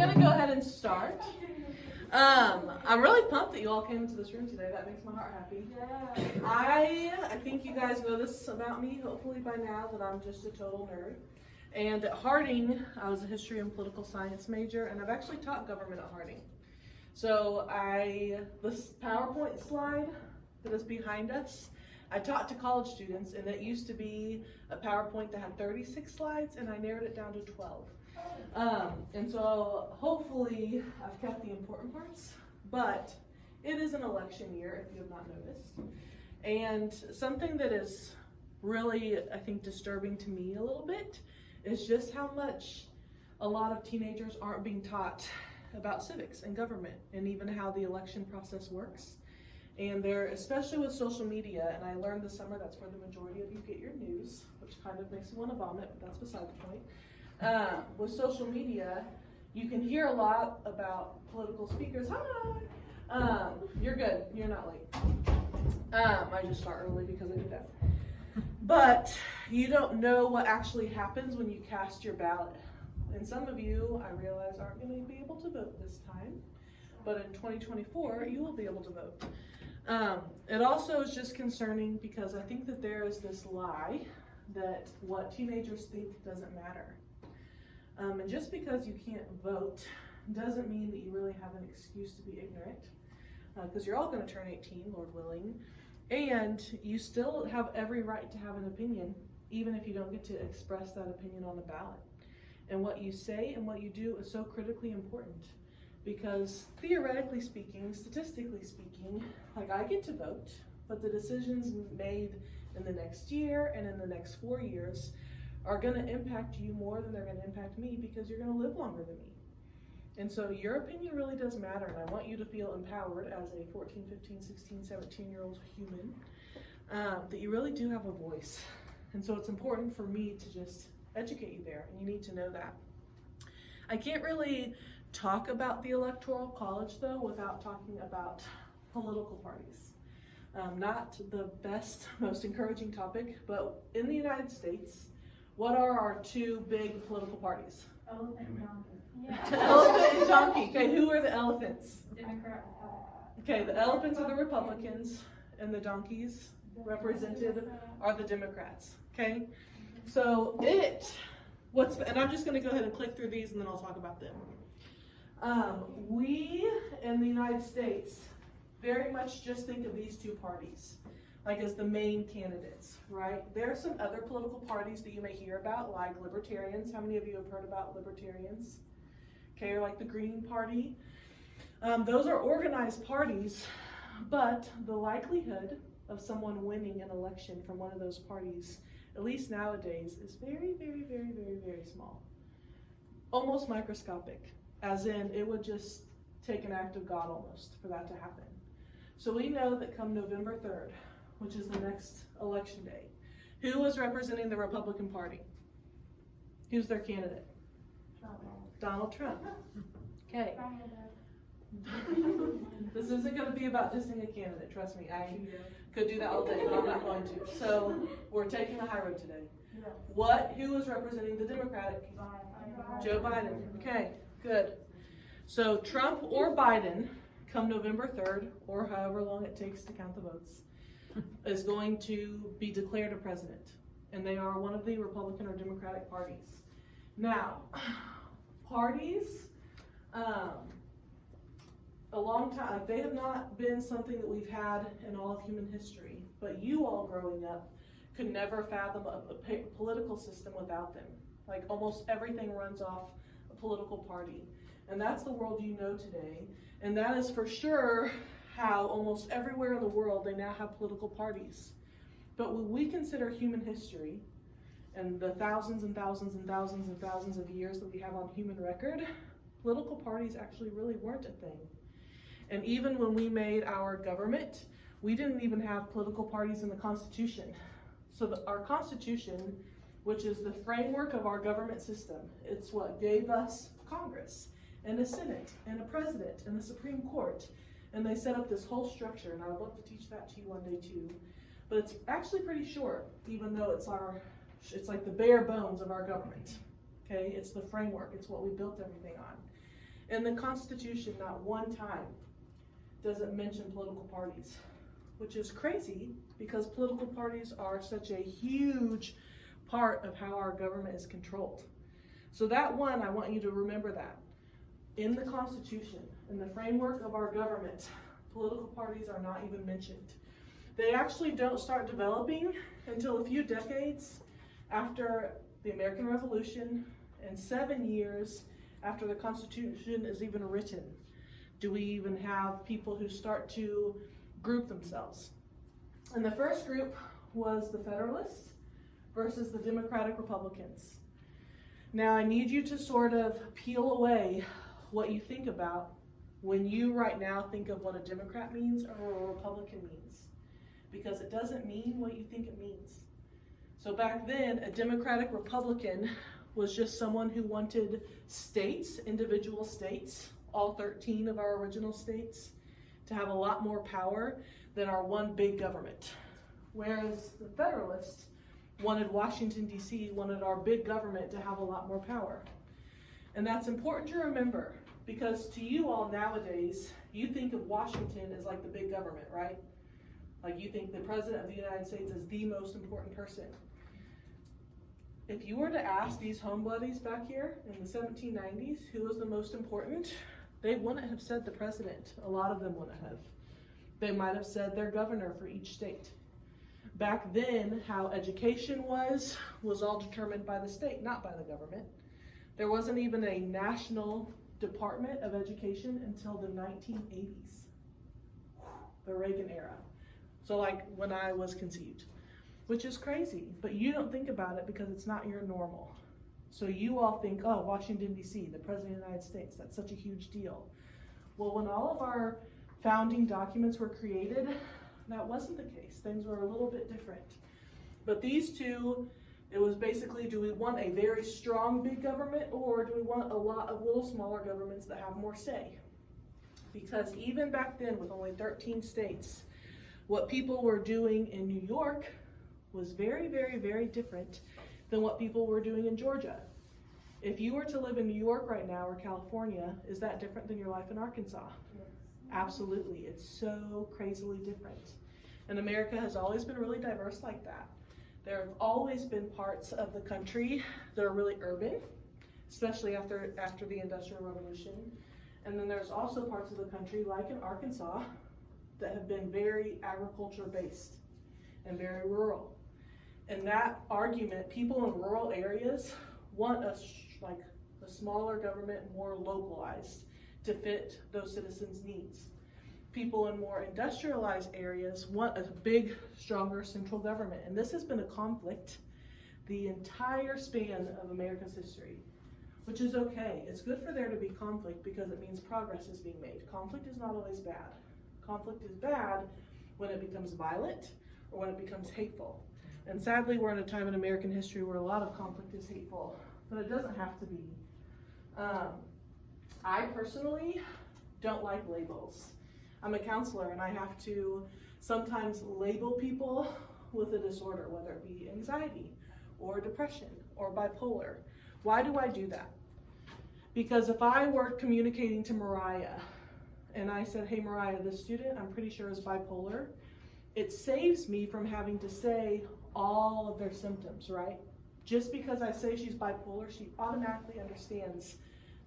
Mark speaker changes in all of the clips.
Speaker 1: I'm gonna go ahead and start. I'm really pumped that you all came into this room today. That makes my heart happy. I think you guys know this about me, hopefully by now, that I'm just a total nerd. And at Harding, I was a history and political science major, and I've actually taught government at Harding. So this PowerPoint slide that is behind us, I taught to college students, and it used to be a PowerPoint that had 36 slides, and I narrowed it down to 12. And so hopefully I've kept the important parts, but it is an election year, if you have not noticed. And something that is really, I think, disturbing to me a little bit is just how much a lot of teenagers aren't being taught about civics and government and even how the election process works. And especially with social media, and I learned this summer that's where the majority of you get your news, which kind of makes me want to vomit, but that's beside the point. With social media, you can hear a lot about political speakers. Hi! You're good, you're not late. I just start early because I do that. But you don't know what actually happens when you cast your ballot. And some of you, I realize, aren't going to be able to vote this time. But in 2024, you will be able to vote. It also is just concerning because I think that there is this lie that what teenagers think doesn't matter. And just because you can't vote doesn't mean that you really have an excuse to be ignorant, because you're all going to turn 18, Lord willing, and you still have every right to have an opinion, even if you don't get to express that opinion on the ballot. And what you say and what you do is so critically important, because theoretically speaking, statistically speaking, like I get to vote, but the decisions made in the next year and in the next 4 years are going to impact you more than they're going to impact me, because you're going to live longer than me. And so your opinion really does matter, and I want you to feel empowered as a 14, 15, 16, 17-year-old human, that you really do have a voice. And so it's important for me to just educate you there, and you need to know that. I can't really talk about the Electoral College, though, without talking about political parties. Not the best, most encouraging topic, but in the United States, what are our two big political parties?
Speaker 2: Elephant and donkey.
Speaker 1: Yeah. Elephant and donkey. Okay, who are the elephants?
Speaker 2: Democrat.
Speaker 1: Okay, the elephants are the Republicans, and the donkeys represented are the Democrats. Okay, so and I'm just going to go ahead and click through these, and then I'll talk about them. We in the United States very much just think of these two parties like as the main candidates, right? There are some other political parties that you may hear about, like libertarians. How many of you have heard about libertarians? Okay, or like the Green Party. Those are organized parties, but the likelihood of someone winning an election from one of those parties, at least nowadays, is very, very, very, very, very small. Almost microscopic, as in it would just take an act of God almost for that to happen. So we know that come November 3rd, which is the next election day, who is representing the Republican Party? Who's their candidate? Donald Trump. Okay. This isn't going to be about dissing a candidate, trust me. I could do that all day, but I'm not going to. So we're taking the high road today. Who is representing the Democratic? Joe Biden. Okay, good. So Trump or Biden, come November 3rd, or however long it takes to count the votes, is going to be declared a president. And they are one of the Republican or Democratic parties. Now, parties, a long time, they have not been something that we've had in all of human history, but you all growing up could never fathom a political system without them. Like almost everything runs off a political party. And that's the world you know today. And that is for sure how almost everywhere in the world they now have political parties. But when we consider human history and the thousands and thousands and thousands and thousands of years that we have on human record, political parties actually really weren't a thing. And even when we made our government, we didn't even have political parties in the Constitution. So our Constitution, which is the framework of our government system, it's what gave us Congress and a Senate and a president and the Supreme Court. And they set up this whole structure, and I would love to teach that to you one day too. But it's actually pretty short, even though it's like the bare bones of our government. Okay, it's the framework, it's what we built everything on. In the Constitution, not one time does it mention political parties, which is crazy because political parties are such a huge part of how our government is controlled. So that one, I want you to remember that. In the Constitution, in the framework of our government, political parties are not even mentioned. They actually don't start developing until a few decades after the American Revolution and 7 years after the Constitution is even written. Do we even have people who start to group themselves? And the first group was the Federalists versus the Democratic Republicans. Now I need you to sort of peel away what you think about when you right now think of what a Democrat means or a Republican means, because it doesn't mean what you think it means. So back then, a Democratic Republican was just someone who wanted states, individual states, all 13 of our original states, to have a lot more power than our one big government. Whereas the Federalists wanted Washington, D.C., wanted our big government to have a lot more power. And that's important to remember, because to you all nowadays, you think of Washington as like the big government, right? Like you think the President of the United States is the most important person. If you were to ask these homebodies back here in the 1790s who was the most important, they wouldn't have said the president. A lot of them wouldn't have. They might have said their governor for each state. Back then, how education was all determined by the state, not by the government. There wasn't even a national Department of Education until the 1980s, the Reagan era. So like when I was conceived, which is crazy, but you don't think about it because it's not your normal. So you all think, oh, Washington, D.C., the President of the United States, that's such a huge deal. Well, when all of our founding documents were created, that wasn't the case. Things were a little bit different. But these two, it was basically, do we want a very strong big government, or do we want a lot of little smaller governments that have more say? Because even back then, with only 13 states, what people were doing in New York was very, very, very different than what people were doing in Georgia. If you were to live in New York right now or California, is that different than your life in Arkansas? Yes. Absolutely. It's so crazily different. And America has always been really diverse like that. There have always been parts of the country that are really urban, especially after the Industrial Revolution. And then there's also parts of the country, like in Arkansas, that have been very agriculture based and very rural. And that argument, people in rural areas want a smaller government, more localized, to fit those citizens' needs. People in more industrialized areas want a big, stronger central government. And this has been a conflict the entire span of America's history, which is okay. It's good for there to be conflict because it means progress is being made. Conflict is not always bad. Conflict is bad when it becomes violent or when it becomes hateful. And sadly, we're in a time in American history where a lot of conflict is hateful, but it doesn't have to be. I personally don't like labels. I'm a counselor and I have to sometimes label people with a disorder, whether it be anxiety or depression or bipolar. Why do I do that? Because if I were communicating to Mariah and I said, hey Mariah, this student I'm pretty sure is bipolar, it saves me from having to say all of their symptoms, right? Just because I say she's bipolar, she automatically understands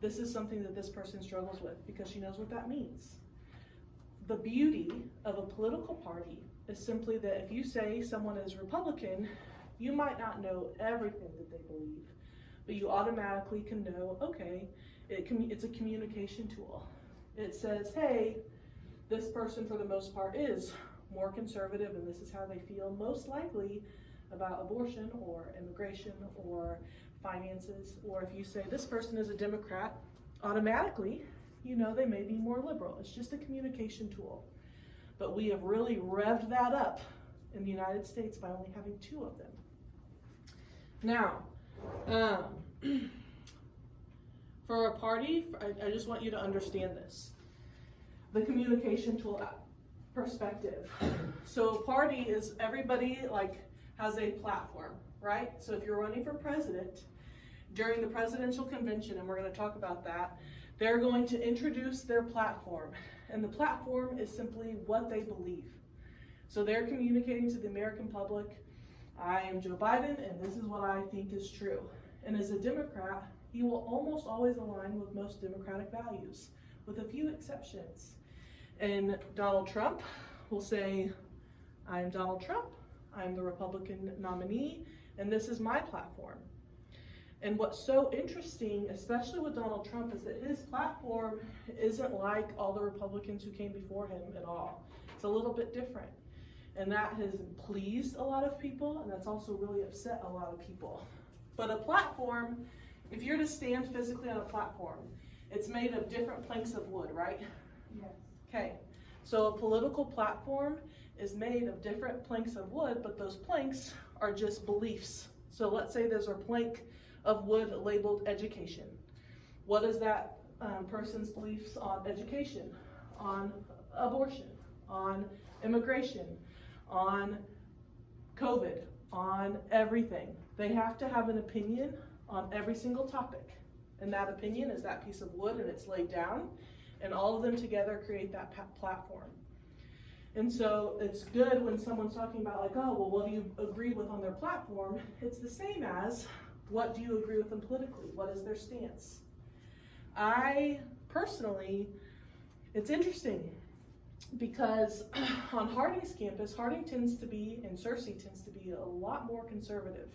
Speaker 1: this is something that this person struggles with because she knows what that means. The beauty of a political party is simply that if you say someone is Republican, you might not know everything that they believe, but you automatically can know, okay, it's a communication tool. It says, hey, this person for the most part is more conservative and this is how they feel most likely about abortion or immigration or finances. Or if you say this person is a Democrat, automatically you know they may be more liberal. It's just a communication tool. But we have really revved that up in the United States by only having 2 of them. Now, for a party, I just want you to understand this. The communication tool perspective. So a party is everybody has a platform, right? So if you're running for president, during the presidential convention, and we're going to talk about that, They're going to introduce their platform, and the platform is simply what they believe. So they're communicating to the American public, I am Joe Biden, and this is what I think is true. And as a Democrat, he will almost always align with most Democratic values, with a few exceptions. And Donald Trump will say, I'm Donald Trump, I'm the Republican nominee, and this is my platform. And what's so interesting, especially with Donald Trump, is that his platform isn't like all the Republicans who came before him at all. It's a little bit different. And that has pleased a lot of people, and that's also really upset a lot of people. But a platform, if you're to stand physically on a platform, it's made of different planks of wood, right?
Speaker 2: Yes.
Speaker 1: Okay, so a political platform is made of different planks of wood, but those planks are just beliefs. So let's say there's a plank of wood labeled education. What is that person's beliefs on education, on abortion, on immigration, on COVID, on everything? They have to have an opinion on every single topic. And that opinion is that piece of wood, and it's laid down, and all of them together create that platform. And so it's good when someone's talking about like, oh, well, what do you agree with on their platform? It's the same as, what do you agree with them politically? What is their stance? I personally, it's interesting because on Harding's campus, Harding tends to be, and Searcy tends to be a lot more conservative.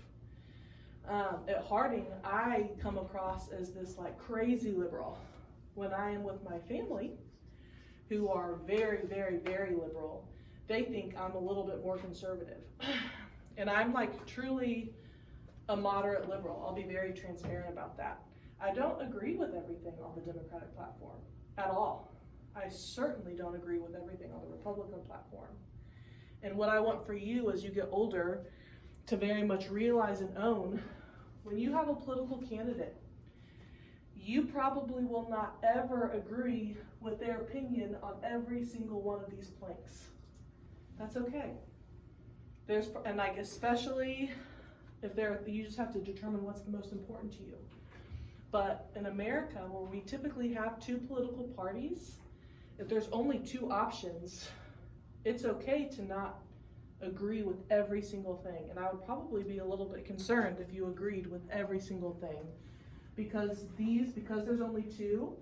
Speaker 1: At Harding, I come across as this like crazy liberal. When I am with my family, who are very, very, very liberal, they think I'm a little bit more conservative. And I'm like truly a moderate liberal. I'll be very transparent about that. I don't agree with everything on the Democratic platform at all. I certainly don't agree with everything on the Republican platform. And what I want for you as you get older to very much realize and own, when you have a political candidate, you probably will not ever agree with their opinion on every single one of these planks. That's okay. And like especially if you just have to determine what's the most important to you. But in America, where we typically have two political parties, if there's only two options, it's okay to not agree with every single thing. And I would probably be a little bit concerned if you agreed with every single thing. Because there's only two,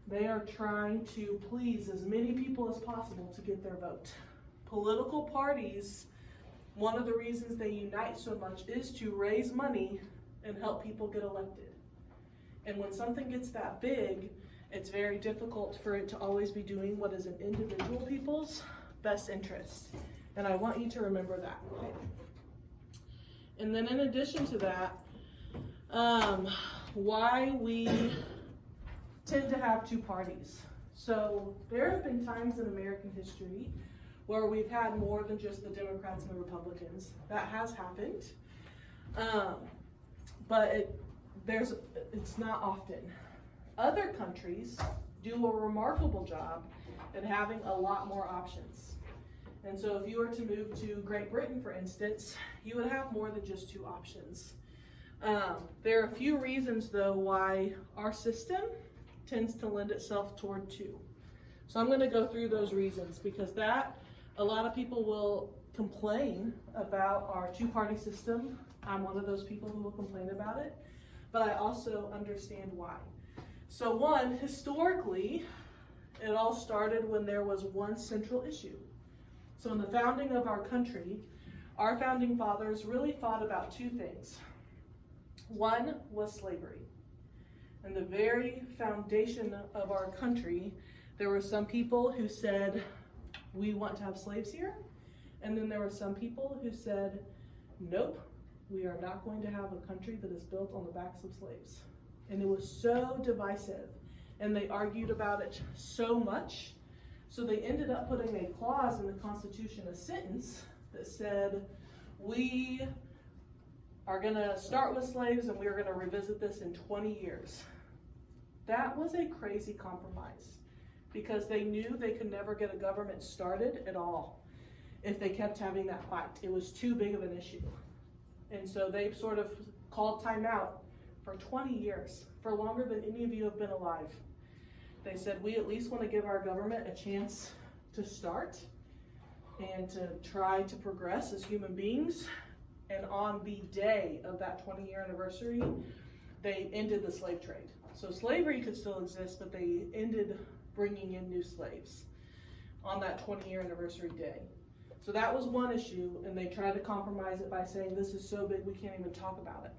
Speaker 1: they are trying to please as many people as possible to get their vote. Political parties, one of the reasons they unite so much is to raise money and help people get elected. And when something gets that big, it's very difficult for it to always be doing what is in individual people's best interest. And I want you to remember that. Okay? And then in addition to that, why we tend to have two parties. So there have been times in American history where we've had more than just the Democrats and the Republicans. That has happened, but it's not often. Other countries do a remarkable job at having a lot more options. And so if you were to move to Great Britain, for instance, you would have more than just two options. There are a few reasons, though, why our system tends to lend itself toward two. So I'm going to go through those reasons because a lot of people will complain about our two-party system. I'm one of those people who will complain about it, but I also understand why. So one, historically, it all started when there was one central issue. So in the founding of our country, our founding fathers really thought about two things. One was slavery. And the very foundation of our country, there were some people who said, we want to have slaves here. And then there were some people who said, nope, we are not going to have a country that is built on the backs of slaves. And it was so divisive. And they argued about it so much. So they ended up putting a clause in the Constitution, a sentence that said, we are going to start with slaves and we're going to revisit this in 20 years. That was a crazy compromise because they knew they could never get a government started at all if they kept having that fight. It was too big of an issue. And so they sort of called time out for 20 years, for longer than any of you have been alive. They said, we at least want to give our government a chance to start and to try to progress as human beings. And on the day of that 20-year anniversary, they ended the slave trade. So slavery could still exist, but they ended bringing in new slaves on that 20-year anniversary day. So that was one issue, and they tried to compromise it by saying, this is so big we can't even talk about it.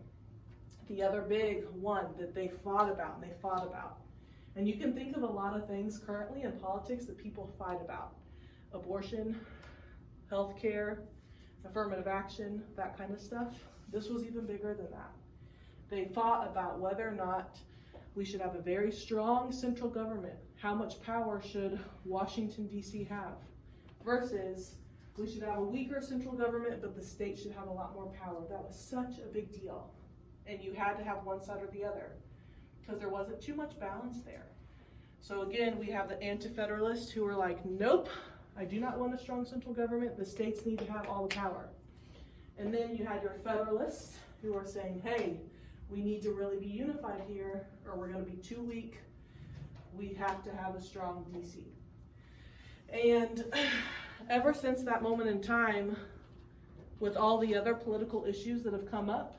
Speaker 1: The other big one that they fought about, and you can think of a lot of things currently in politics that people fight about. Abortion, healthcare, affirmative action, that kind of stuff. This was even bigger than that. They fought about whether or not we should have a very strong central government. How much power should Washington, D.C. have? Versus we should have a weaker central government, but the state should have a lot more power. That was such a big deal. And you had to have one side or the other, because there wasn't too much balance there. So again, we have the anti-federalists who are like, nope, I do not want a strong central government. The states need to have all the power. And then you had your federalists who are saying, hey, we need to really be unified here, or we're going to be too weak. We have to have a strong DC. And ever since that moment in time, with all the other political issues that have come up,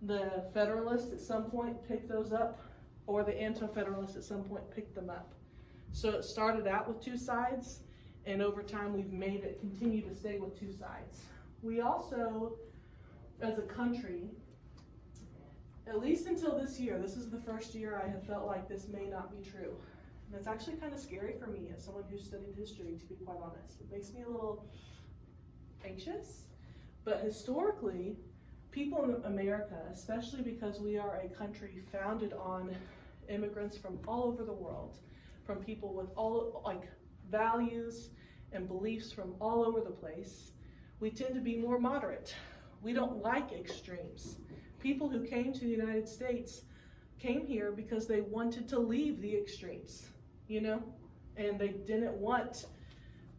Speaker 1: the Federalists at some point picked those up, or the Anti-Federalists at some point picked them up. So it started out with two sides, and over time we've made it continue to stay with two sides. We also, as a country, at least until this year, this is the first year I have felt like this may not be true. And it's actually kind of scary for me as someone who studied history, to be quite honest. It makes me a little anxious. But historically, people in America, especially because we are a country founded on immigrants from all over the world, from people with all values and beliefs from all over the place, we tend to be more moderate. We don't like extremes. People who came to the United States came here because they wanted to leave the extremes, you know, and they didn't want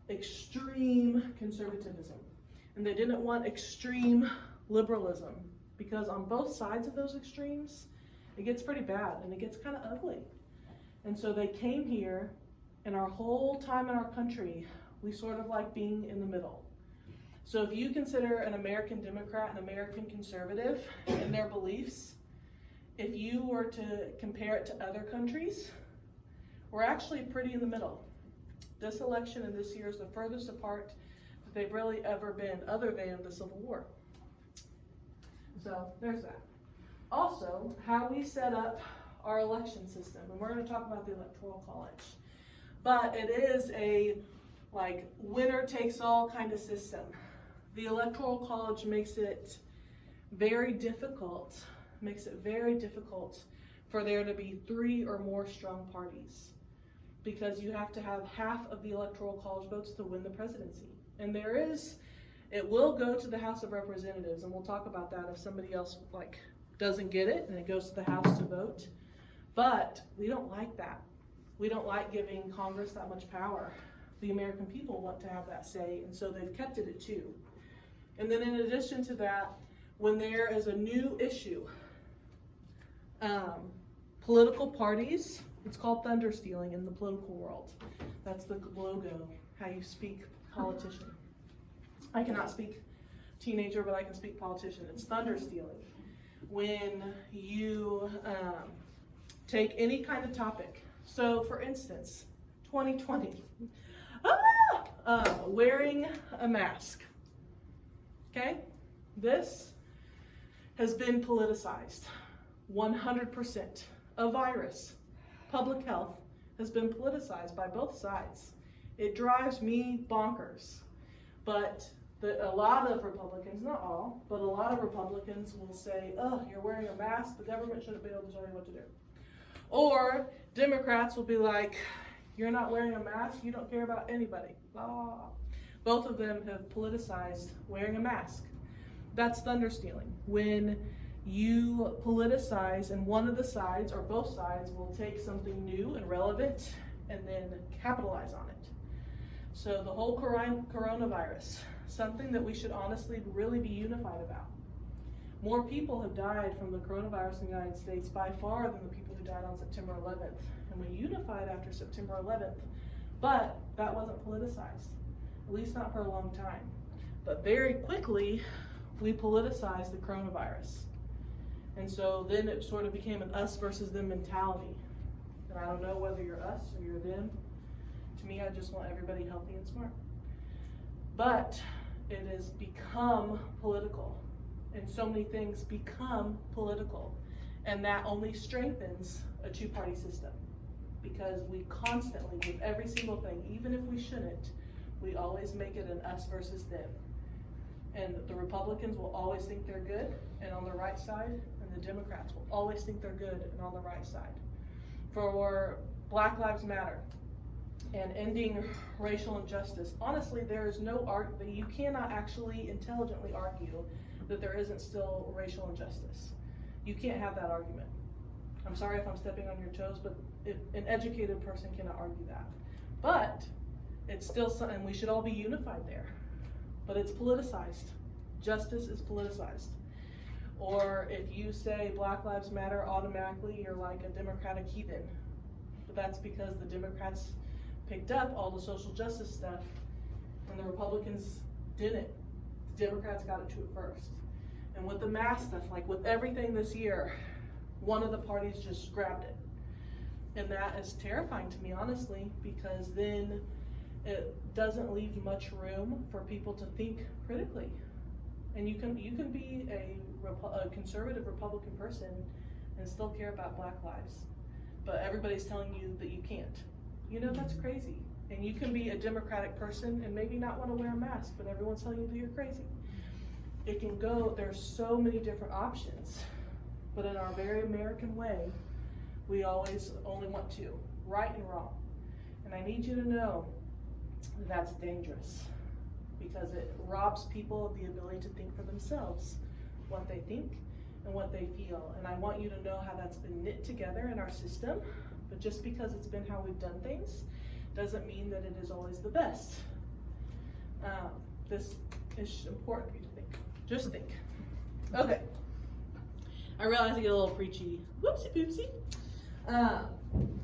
Speaker 1: extreme conservatism, and they didn't want extreme liberalism, because on both sides of those extremes, it gets pretty bad and it gets kind of ugly. And so they came here, and our whole time in our country, we sort of like being in the middle. So if you consider an American Democrat an American conservative in their beliefs, if you were to compare it to other countries, we're actually pretty in the middle. This election and this year is the furthest apart that they've really ever been, other than the Civil War. So there's that. Also, how we set up our election system, and we're going to talk about the Electoral College. But it is a winner takes all kind of system. The Electoral College makes it very difficult for there to be 3 or more strong parties, because you have to have half of the Electoral College votes to win the presidency. And it will go to the House of Representatives, and we'll talk about that if somebody else doesn't get it and it goes to the House to vote. But we don't like that. We don't like giving Congress that much power. The American people want to have that say, and so they've kept it at 2. And then in addition to that, when there is a new issue, political parties, it's called thunder stealing in the political world. That's the logo, how you speak politician. I cannot speak teenager, but I can speak politician. It's thunder stealing. When you take any kind of topic. So for instance, 2020, wearing a mask. Okay, this has been politicized, 100%. A virus, public health, has been politicized by both sides. It drives me bonkers. But a lot of Republicans, not all, but a lot of Republicans will say, oh, you're wearing a mask, the government shouldn't be able to tell you what to do. Or Democrats will be like, you're not wearing a mask, you don't care about anybody. Blah. Both of them have politicized wearing a mask. That's thunder stealing. When you politicize and one of the sides or both sides will take something new and relevant and then capitalize on it. So the whole coronavirus, something that we should honestly really be unified about. More people have died from the coronavirus in the United States by far than the people who died on September 11th. and we unified after September 11th, but that wasn't politicized, at least not for a long time. But very quickly, we politicized the coronavirus. And so then it sort of became an us versus them mentality. And I don't know whether you're us or you're them. To me, I just want everybody healthy and smart. But it has become political. And so many things become political. And that only strengthens a two-party system. Because we constantly, with every single thing, even if we shouldn't, we always make it an us versus them. And the Republicans will always think they're good and on the right side, and the Democrats will always think they're good and on the right side. For Black Lives Matter and ending racial injustice, honestly, there is no argument. You cannot actually intelligently argue that there isn't still racial injustice. You can't have that argument. I'm sorry if I'm stepping on your toes, but an educated person cannot argue that. But it's still something, and we should all be unified there. But it's politicized. Justice is politicized. Or if you say Black Lives Matter, automatically you're like a Democratic heathen. But that's because the Democrats picked up all the social justice stuff and the Republicans didn't. The Democrats got it to it first. And with the mask stuff, like with everything this year, one of the parties just grabbed it. And that is terrifying to me, honestly, because then it doesn't leave much room for people to think critically. And you can be a conservative Republican person and still care about Black lives, but everybody's telling you that you can't. You know, that's crazy. And you can be a Democratic person and maybe not want to wear a mask, but everyone's telling you that you're crazy. It can go, there's so many different options, but in our very American way, we always only want two, right and wrong. And I need you to know that's dangerous, because it robs people of the ability to think for themselves what they think and what they feel. And I want you to know how that's been knit together in our system, but just because it's been how we've done things doesn't mean that it is always the best. This is important for you to think. Just think. Okay. I realize I get a little preachy. Whoopsie poopsie.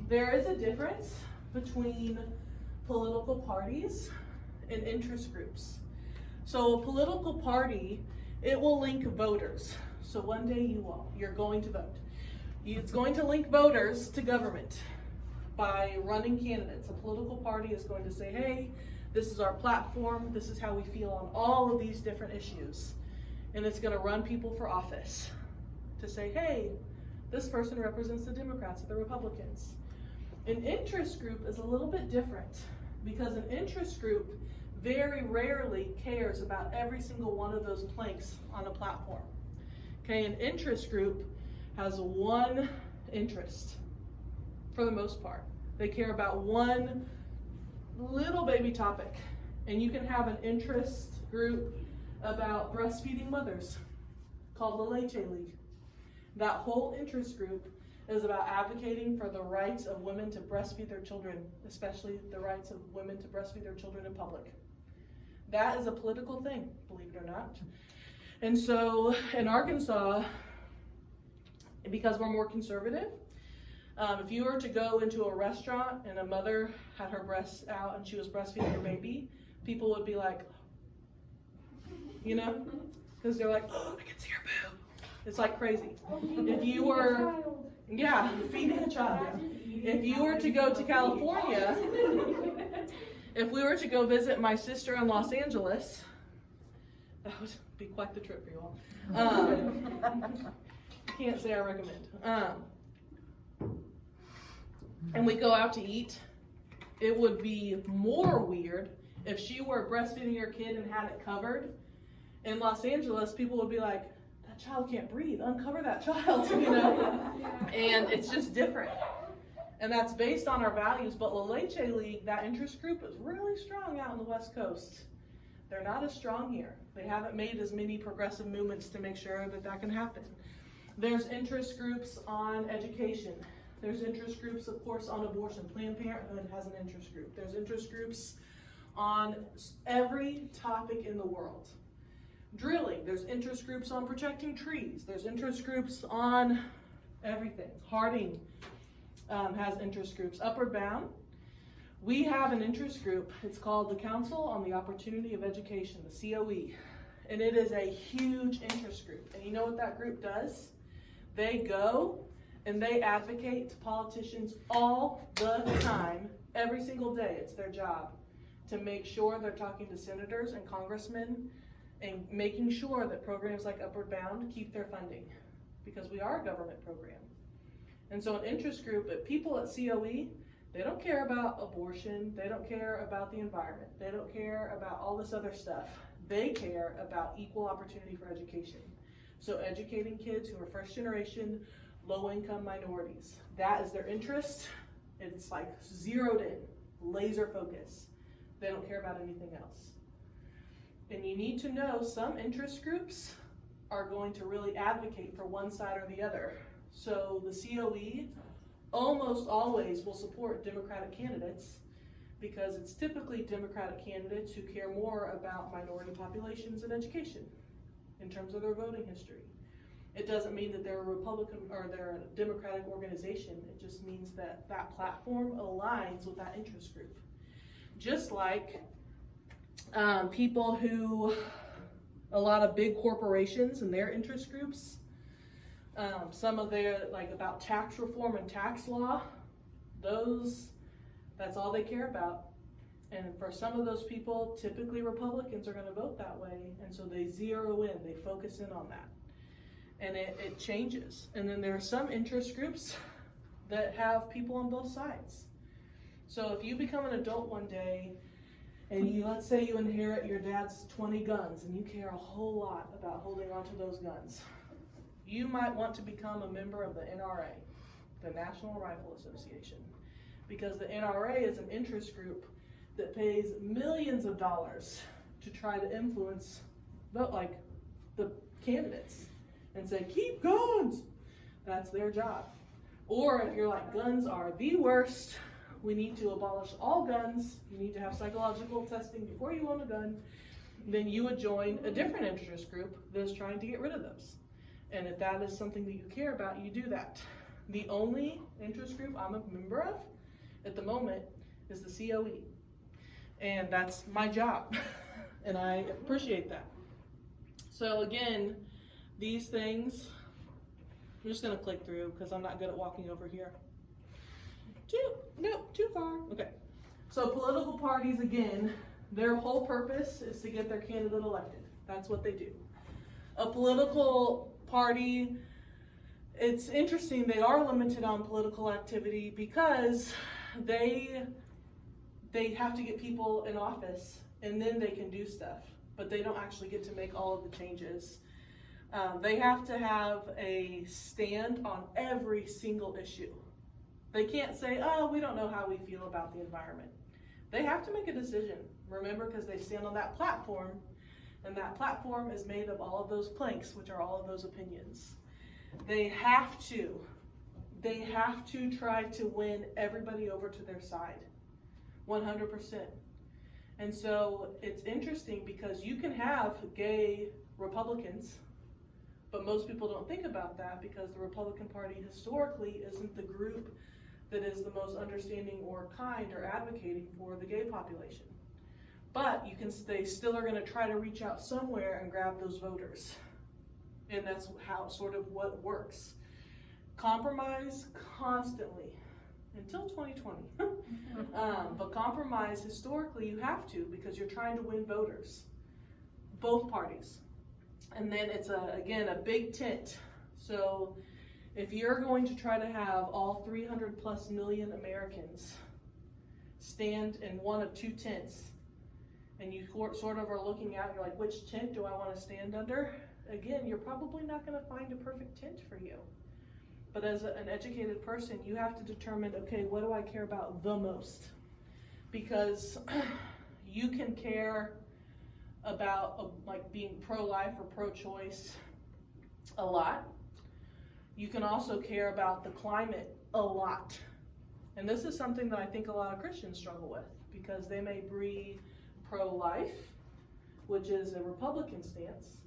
Speaker 1: There is a difference between political parties and interest groups. So a political party, it will link voters. So one day you're going to vote. It's going to link voters to government by running candidates. A political party is going to say, hey, this is our platform, this is how we feel on all of these different issues. And it's going to run people for office to say, hey, this person represents the Democrats or the Republicans. An interest group is a little bit different, because an interest group very rarely cares about every single one of those planks on a platform. Okay, an interest group has one interest for the most part. They care about one little baby topic. And you can have an interest group about breastfeeding mothers called the Leche League. That whole interest group is about advocating for the rights of women to breastfeed their children, especially the rights of women to breastfeed their children in public. That is a political thing, believe it or not. And so in Arkansas, because we're more conservative, if you were to go into a restaurant and a mother had her breasts out and she was breastfeeding her baby, people would be like, you know, because they're like, oh, I can see her boob. It's like crazy. If you were, yeah, feeding a child. Yeah. If you were to go to California, if we were to go visit my sister in Los Angeles, that would be quite the trip for you all. Can't say I recommend. And we go out to eat, it would be more weird if she were breastfeeding her kid and had it covered. In Los Angeles, people would be like, that child can't breathe, uncover that child, you know? And it's just different. And that's based on our values, but La Leche League, that interest group is really strong out on the West Coast. They're not as strong here. They haven't made as many progressive movements to make sure that that can happen. There's interest groups on education. There's interest groups, of course, on abortion. Planned Parenthood has an interest group. There's interest groups on every topic in the world. Drilling, there's interest groups on protecting trees. There's interest groups on everything. Harding, has interest groups. Upward Bound, we have an interest group. It's called the Council on the Opportunity of Education, the COE. And it is a huge interest group. And you know what that group does? They go and they advocate to politicians all the time, every single day. It's their job to make sure they're talking to senators and congressmen and making sure that programs like Upward Bound keep their funding, because we are a government program. And so an interest group, but people at COE, they don't care about abortion, they don't care about the environment, they don't care about all this other stuff. They care about equal opportunity for education. So educating kids who are first generation, low income minorities. That is their interest. It's like zeroed in, laser focus. They don't care about anything else. And you need to know some interest groups are going to really advocate for one side or the other. So the COE almost always will support Democratic candidates, because it's typically Democratic candidates who care more about minority populations and education in terms of their voting history. It doesn't mean that they're a Republican or they're a Democratic organization. It just means that that platform aligns with that interest group. Just like people who, a lot of big corporations and their interest groups, some of their, like about tax reform and tax law, that's all they care about. And for some of those people, typically Republicans are going to vote that way, and so they zero in, they focus in on that. And it changes. And then there are some interest groups that have people on both sides. So if you become an adult one day, and let's say you inherit your dad's 20 guns, and you care a whole lot about holding on to those guns, you might want to become a member of the NRA, the National Rifle Association, because the NRA is an interest group that pays millions of dollars to try to influence the candidates and say, keep guns. That's their job. Or if you're like, guns are the worst, we need to abolish all guns, you need to have psychological testing before you own a gun, then you would join a different interest group that is trying to get rid of those. And if that is something that you care about, you do that. The only interest group I'm a member of at the moment is the COE. And that's my job. And I appreciate that. So again, these things, I'm just gonna click through because I'm not good at walking over here. Too far. Okay. So political parties, again, their whole purpose is to get their candidate elected. That's what they do. A political party, it's interesting, they are limited on political activity because they have to get people in office and then they can do stuff, but they don't actually get to make all of the changes. They have to have a stand on every single issue. They can't say, oh, we don't know how we feel about the environment. They have to make a decision, remember, because they stand on that platform, and that platform is made of all of those planks, which are all of those opinions. They have to try to win everybody over to their side, 100%. And so it's interesting because you can have gay Republicans, but most people don't think about that because the Republican Party historically isn't the group that is the most understanding or kind or advocating for the gay population. But they still are going to try to reach out somewhere and grab those voters. And that's how sort of what works. Compromise constantly until 2020. But compromise historically you have to, because you're trying to win voters, both parties. And then it's again a big tent. So if you're going to try to have all 300 plus million Americans stand in one of two tents, and you sort of are looking at, you're like, which tent do I want to stand under? Again, you're probably not going to find a perfect tent for you. But as an educated person, you have to determine, okay, what do I care about the most? Because you can care about like being pro-life or pro-choice a lot. You can also care about the climate a lot. And this is something that I think a lot of Christians struggle with, because they may be pro-life, which is a Republican stance,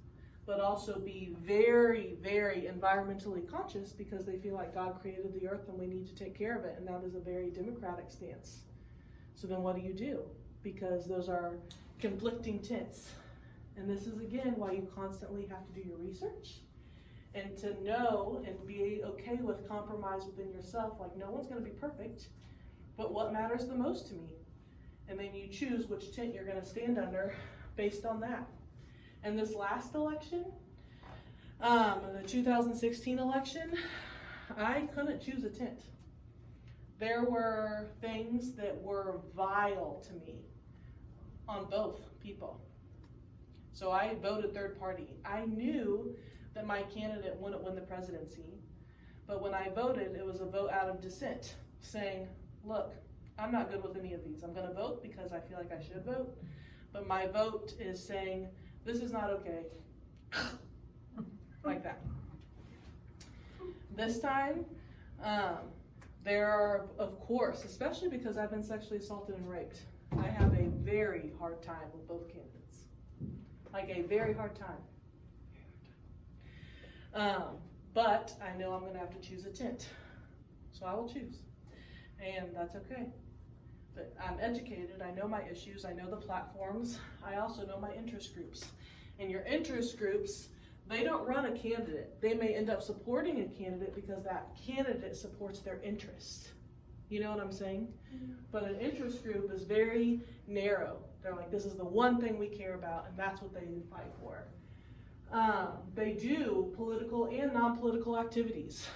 Speaker 1: but also be very, very environmentally conscious because they feel like God created the earth and we need to take care of it, and that is a very democratic stance. So then what do? Because those are conflicting tints. And this is again why you constantly have to do your research and to know and be okay with compromise within yourself. Like, no one's going to be perfect, but what matters the most to me? And then you choose which tent you're going to stand under based on that. And this last election, the 2016 election, I couldn't choose a tent. There were things that were vile to me on both people. So I voted third party. I knew that my candidate wouldn't win the presidency, but when I voted, it was a vote out of dissent, saying, look, I'm not good with any of these. I'm going to vote because I feel like I should vote, but my vote is saying, this is not okay. Like that. This time, there are, of course, especially because I've been sexually assaulted and raped, I have a very hard time with both candidates. Like a very hard time. But I know I'm going to have to choose a tent. So I will choose. And that's okay. But I'm educated. I know my issues. I know the platforms. I also know my interest groups. And your interest groups, they don't run a candidate. They may end up supporting a candidate because that candidate supports their interests. You know what I'm saying? Mm-hmm. But an interest group is very narrow. They're like, this is the one thing we care about, and that's what they fight for. They do political and non-political activities.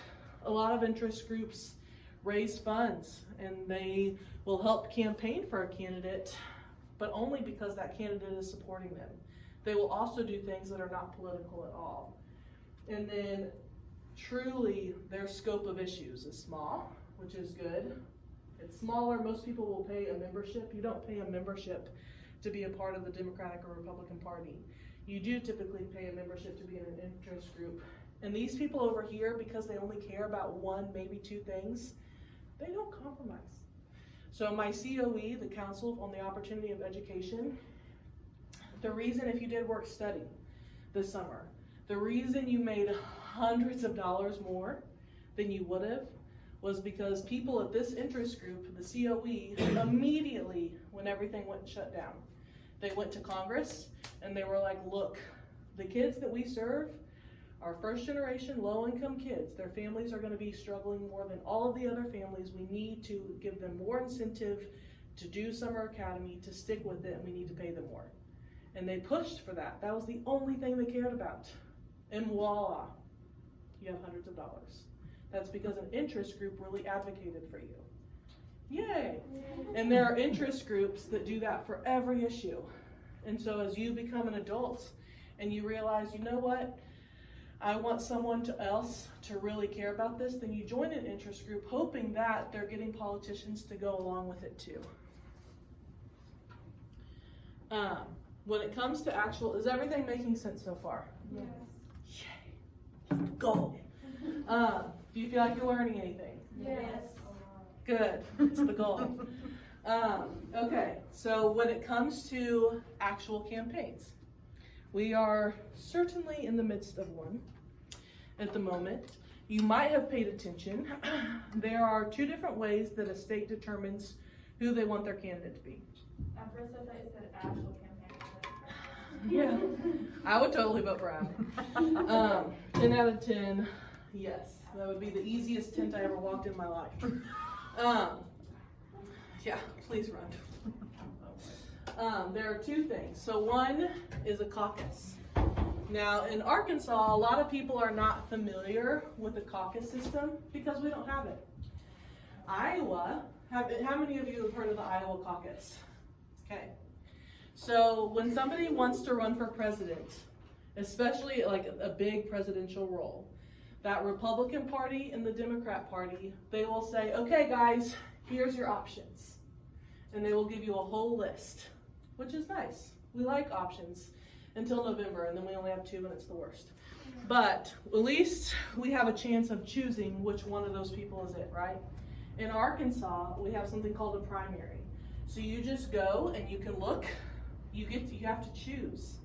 Speaker 1: A lot of interest groups raise funds, and they will help campaign for a candidate, but only because that candidate is supporting them. They will also do things that are not political at all. And then, truly, their scope of issues is small, which is good. It's smaller. Most people will pay a membership. You don't pay a membership to be a part of the Democratic or Republican Party. You do typically pay a membership to be in an interest group. And these people over here, because they only care about one, maybe two things, they don't compromise. So my COE, the Council on the Opportunity of Education, the reason, if you did work study this summer, the reason you made hundreds of dollars more than you would have was because people at this interest group, the COE, immediately, when everything went shut down, they went to Congress and they were like, look, the kids that we serve are first generation, low income kids. Their families are going to be struggling more than all of the other families. We need to give them more incentive to do summer academy, to stick with it, and we need to pay them more. And they pushed for that. That was the only thing they cared about. And voila, you have hundreds of dollars. That's because an interest group really advocated for you. Yay! And there are interest groups that do that for every issue. And so as you become an adult and you realize, you know what, I want someone else to really care about this, then you join an interest group hoping that they're getting politicians to go along with it too. When it comes to actual, is everything making sense so far?
Speaker 2: Yes.
Speaker 1: Yay! Go! Do you feel like you're learning anything?
Speaker 2: Yes.
Speaker 1: Good. It's the goal. Okay, so when it comes to actual campaigns, we are certainly in the midst of one at the moment. You might have paid attention. There are two different ways that a state determines who they want their candidate to be.
Speaker 2: At first I thought you said actual campaign.
Speaker 1: Yeah, I would totally vote for Adam. 10 out of 10, yes. That would be the easiest tent I ever walked in my life. Yeah, please run. There are two things. So one is a caucus. Now in Arkansas, a lot of people are not familiar with the caucus system because we don't have it. Iowa, how many of you have heard of the Iowa caucus? Okay. So when somebody wants to run for president, especially like a big presidential role, that Republican Party and the Democrat Party, they will say, okay guys, here's your options. And they will give you a whole list, which is nice. We like options until November, and then we only have 2 and it's the worst. But at least we have a chance of choosing which one of those people is it, right? In Arkansas, we have something called a primary. So you just go and you can look, you have to choose.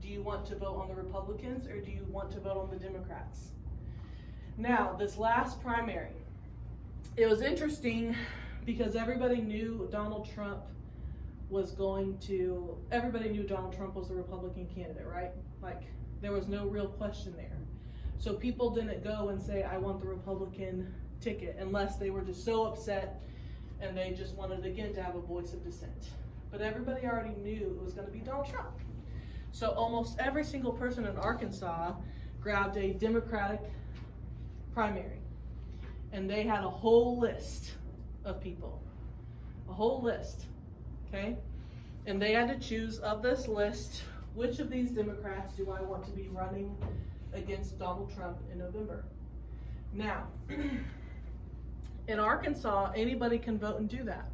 Speaker 1: Do you want to vote on the Republicans or do you want to vote on the Democrats? Now, this last primary, it was interesting because everybody knew Donald Trump was the Republican candidate, right? Like, there was no real question there. So people didn't go and say, I want the Republican ticket, unless they were just so upset and they just wanted, again, to have a voice of dissent. But everybody already knew it was going to be Donald Trump. So almost every single person in Arkansas grabbed a Democratic primary. And they had a whole list of people. A whole list. Okay? And they had to choose of this list, which of these Democrats do I want to be running against Donald Trump in November? Now, in Arkansas, anybody can vote and do that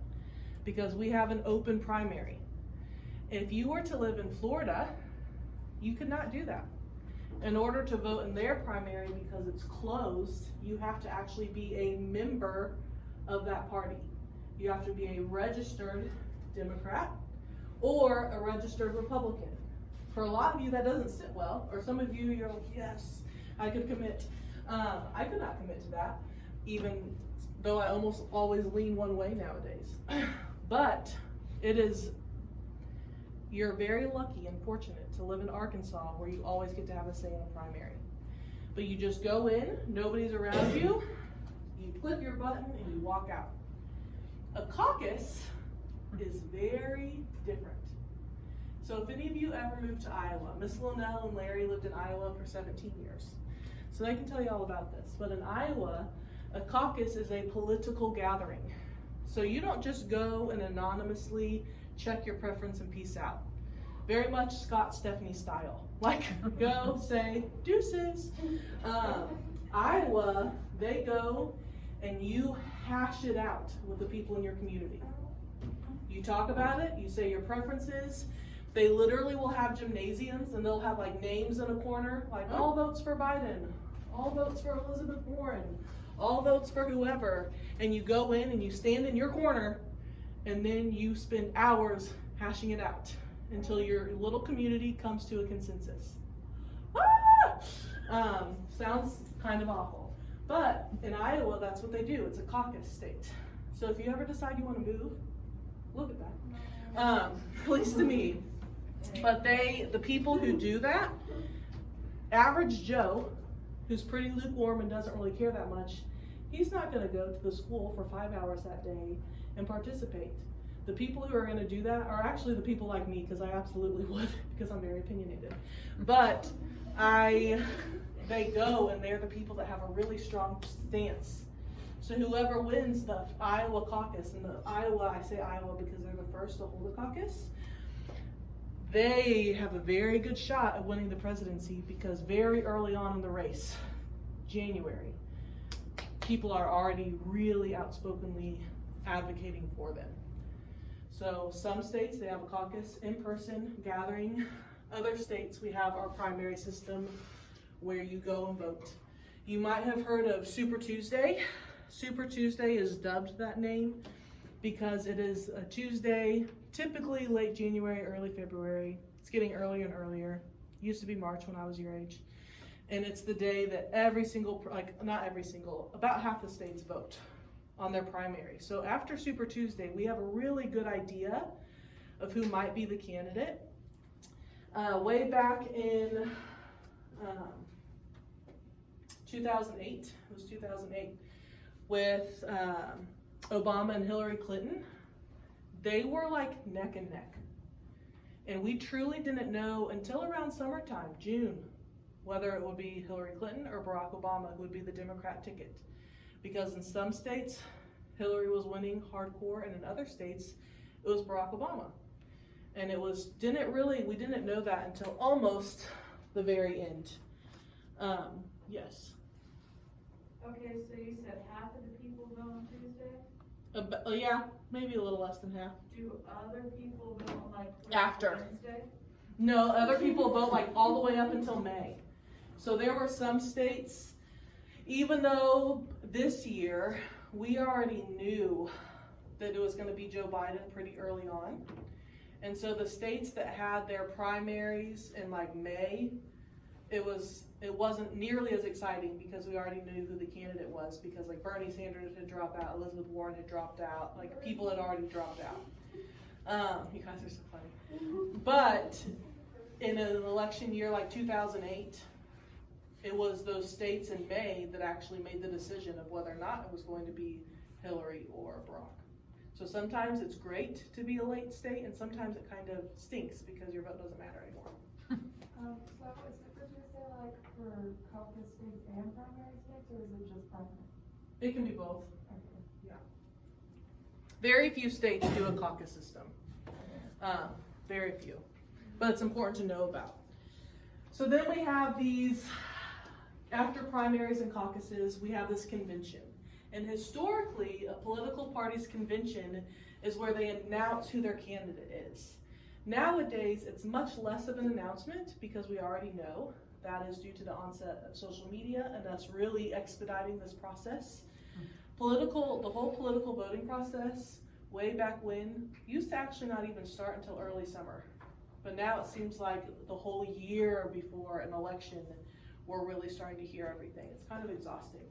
Speaker 1: because we have an open primary. If you were to live in Florida, you could not do that. In order to vote in their primary, because it's closed, you have to actually be a member of that party. You have to be a registered Democrat or a registered Republican. For a lot of you, that doesn't sit well, or some of you, you're like, yes, I could commit. I could not commit to that, even though I almost always lean one way nowadays. But you're very lucky and fortunate to live in Arkansas where you always get to have a say in a primary. But you just go in, nobody's around you, you click your button and you walk out. A caucus is very different. So if any of you ever moved to Iowa, Miss Linnell and Larry lived in Iowa for 17 years. So they can tell you all about this. But in Iowa, a caucus is a political gathering. So you don't just go and anonymously check your preference and peace out. Very much Scott Stephanie style. Like, go, say, deuces. Iowa, they go and you hash it out with the people in your community. You talk about it, you say your preferences. They literally will have gymnasiums and they'll have like names in a corner, like all votes for Biden, all votes for Elizabeth Warren, all votes for whoever. And you go in and you stand in your corner and then you spend hours hashing it out until your little community comes to a consensus. Sounds kind of awful. But in Iowa, that's what they do. It's a caucus state. So if you ever decide you want to move, look at that. At least to me. But the people who do that, average Joe, who's pretty lukewarm and doesn't really care that much, he's not going to go to the school for 5 hours that day and participate. The people who are going to do that are actually the people like me, because I absolutely would, because I'm very opinionated. But they go and they're the people that have a really strong stance. So whoever wins the Iowa caucus, and I say Iowa because they're the first to hold a caucus, they have a very good shot at winning the presidency, because very early on in the race, January, people are already really outspokenly advocating for them. So some states, they have a caucus in-person gathering. Other states, we have our primary system where you go and vote. You might have heard of Super Tuesday. Super Tuesday is dubbed that name because it is a Tuesday, typically late January, early February. It's getting earlier and earlier. It used to be March when I was your age. And it's the day that about half the states vote on their primary. So after Super Tuesday, we have a really good idea of who might be the candidate. Way back in 2008, it was 2008, with Obama and Hillary Clinton, they were like neck and neck. And we truly didn't know until around summertime, June, whether it would be Hillary Clinton or Barack Obama who would be the Democrat ticket. Because in some states, Hillary was winning hardcore, and in other states, it was Barack Obama. And we didn't know that until almost the very end. Yes.
Speaker 2: Okay, so you said half of the people vote on Tuesday?
Speaker 1: Yeah, maybe a little less than half.
Speaker 2: Do other people vote like
Speaker 1: After.
Speaker 2: Wednesday?
Speaker 1: No, other people vote like all the way up until May. So there were some states, even though this year we already knew that it was going to be Joe Biden pretty early on, And so the states that had their primaries in like May, it wasn't nearly as exciting because we already knew who the candidate was, because like Bernie Sanders had dropped out, Elizabeth Warren had dropped out, like people had already dropped out. You guys are so funny. But in an election year like 2008, it was those states in May that actually made the decision of whether or not it was going to be Hillary or Barack. So sometimes it's great to be a late state, and sometimes it kind of stinks because your vote doesn't matter anymore.
Speaker 3: So is it good to say like for caucus states and primary states, or is it just primary?
Speaker 1: It can be both.
Speaker 3: Okay.
Speaker 1: Yeah. Very few states do a caucus system. Very few. But it's important to know about. So then we have these, after primaries and caucuses, we have this convention. And historically, a political party's convention is where they announce who their candidate is. Nowadays, it's much less of an announcement because we already know. That is due to the onset of social media and us really expediting this process. The whole political voting process, way back when, used to actually not even start until early summer. But now it seems like the whole year before an election, we're really starting to hear everything. It's kind of exhausting.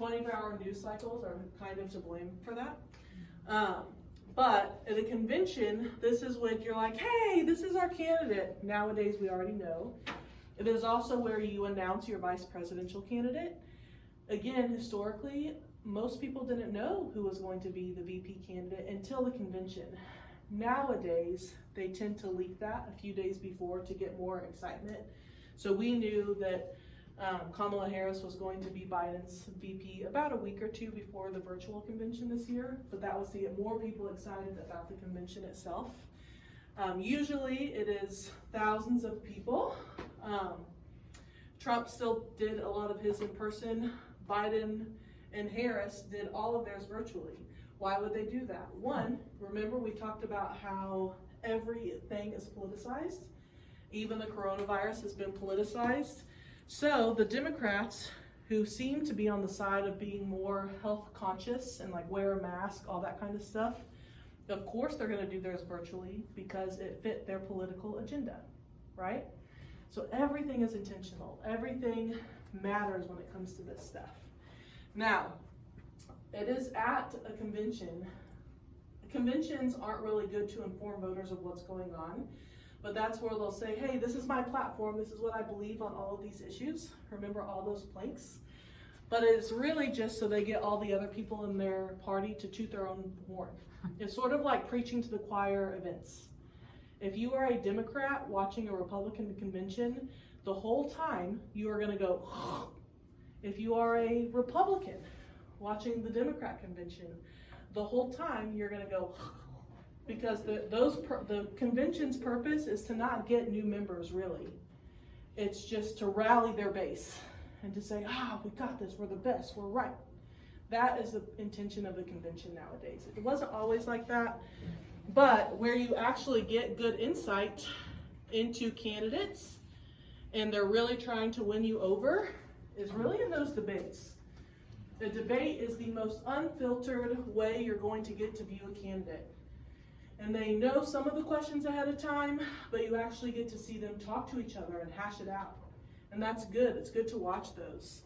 Speaker 1: 24-hour news cycles are kind of to blame for that. But at a convention, this is when you're like, hey, this is our candidate. Nowadays, we already know. It is also where you announce your vice presidential candidate. Again, historically, most people didn't know who was going to be the VP candidate until the convention. Nowadays, they tend to leak that a few days before to get more excitement. So we knew that Kamala Harris was going to be Biden's VP about a week or two before the virtual convention this year, but that was to get more people excited about the convention itself. Usually it is thousands of people. Trump still did a lot of his in person. Biden and Harris did all of theirs virtually. Why would they do that? One, remember we talked about how everything is politicized. Even the coronavirus has been politicized. So the Democrats, who seem to be on the side of being more health conscious and like wear a mask, all that kind of stuff, of course they're going to do theirs virtually because it fit their political agenda, right? So everything is intentional. Everything matters when it comes to this stuff. Now, it is at a convention. Conventions aren't really good to inform voters of what's going on. But that's where they'll say, hey, this is my platform. This is what I believe on all of these issues. Remember all those planks? But it's really just so they get all the other people in their party to toot their own horn. It's sort of like preaching to the choir events. If you are a Democrat watching a Republican convention, the whole time you are going to go, if you are a Republican watching the Democrat convention, the whole time you're going to go, because the convention's purpose is to not get new members, really. It's just to rally their base and to say, we got this, we're the best, we're right. That is the intention of the convention nowadays. It wasn't always like that, but where you actually get good insight into candidates and they're really trying to win you over is really in those debates. The debate is the most unfiltered way you're going to get to view a candidate. And they know some of the questions ahead of time, but you actually get to see them talk to each other and hash it out. And that's good. It's good to watch those.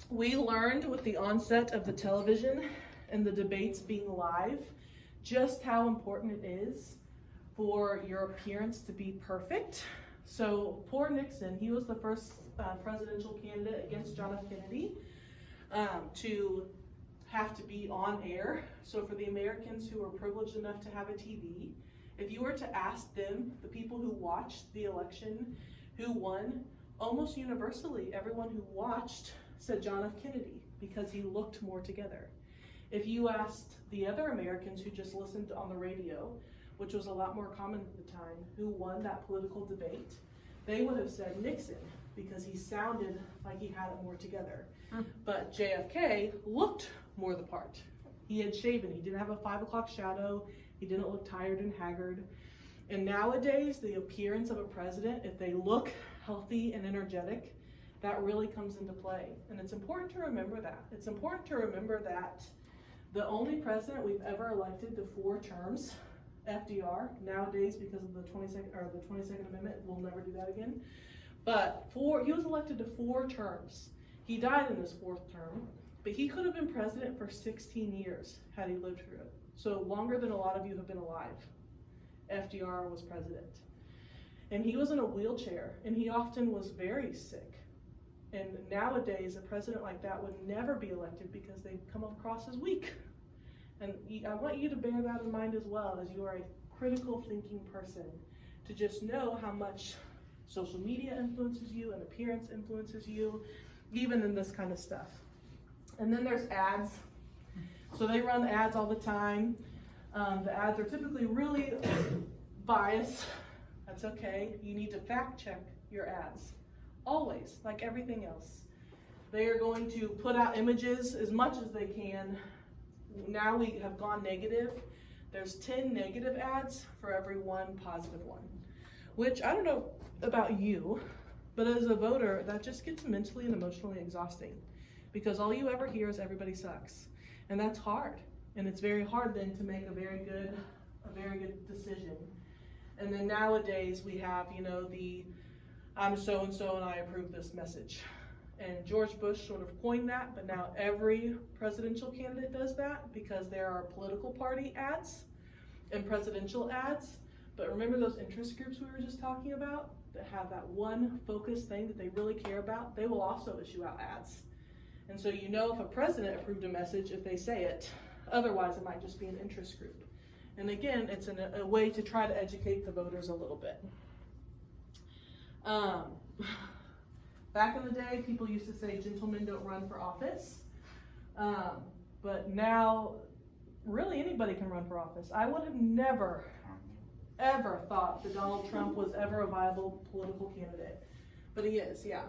Speaker 1: We learned with the onset of the television and the debates being live just how important it is for your appearance to be perfect. So poor Nixon, he was the first presidential candidate against John F. Kennedy to have to be on air. So for the Americans who are privileged enough to have a TV, if you were to ask them, the people who watched the election, who won, almost universally, everyone who watched said John F. Kennedy because he looked more together. If you asked the other Americans who just listened on the radio, which was a lot more common at the time, who won that political debate, they would have said Nixon because he sounded like he had it more together. But JFK looked more the part. He had shaven, he didn't have a 5 o'clock shadow, he didn't look tired and haggard. And nowadays, the appearance of a president, if they look healthy and energetic, that really comes into play. And it's important to remember that. It's important to remember that the only president we've ever elected to 4 terms FDR. Nowadays, because of the 22nd Amendment, we'll never do that again. But he was elected to 4 terms. He died in his 4th term, but he could have been president for 16 years had he lived through it. So longer than a lot of you have been alive. FDR was president. And he was in a wheelchair, and he often was very sick. And nowadays, a president like that would never be elected because they come across as weak. And I want you to bear that in mind as well, as you are a critical thinking person, to just know how much social media influences you and appearance influences you, even in this kind of stuff. And then there's ads. So they run ads all the time. The ads are typically really biased. That's okay. You need to fact check your ads. Always, like everything else. They are going to put out images as much as they can. Now we have gone negative. There's 10 negative ads for every 1 positive one, which I don't know about you, but as a voter, that just gets mentally and emotionally exhausting, because all you ever hear is everybody sucks, and that's hard. And it's very hard then to make a very good decision. And then nowadays we have, the I'm so-and-so and I approve this message. And George Bush sort of coined that, but now every presidential candidate does that, because there are political party ads and presidential ads. But remember those interest groups we were just talking about that have that one focused thing that they really care about? They will also issue out ads. And so you know if a president approved a message if they say it. Otherwise, it might just be an interest group. And again, it's a way to try to educate the voters a little bit. Back in the day, people used to say gentlemen don't run for office. But now, really anybody can run for office. I would have never, ever thought that Donald Trump was ever a viable political candidate. But he is, yeah.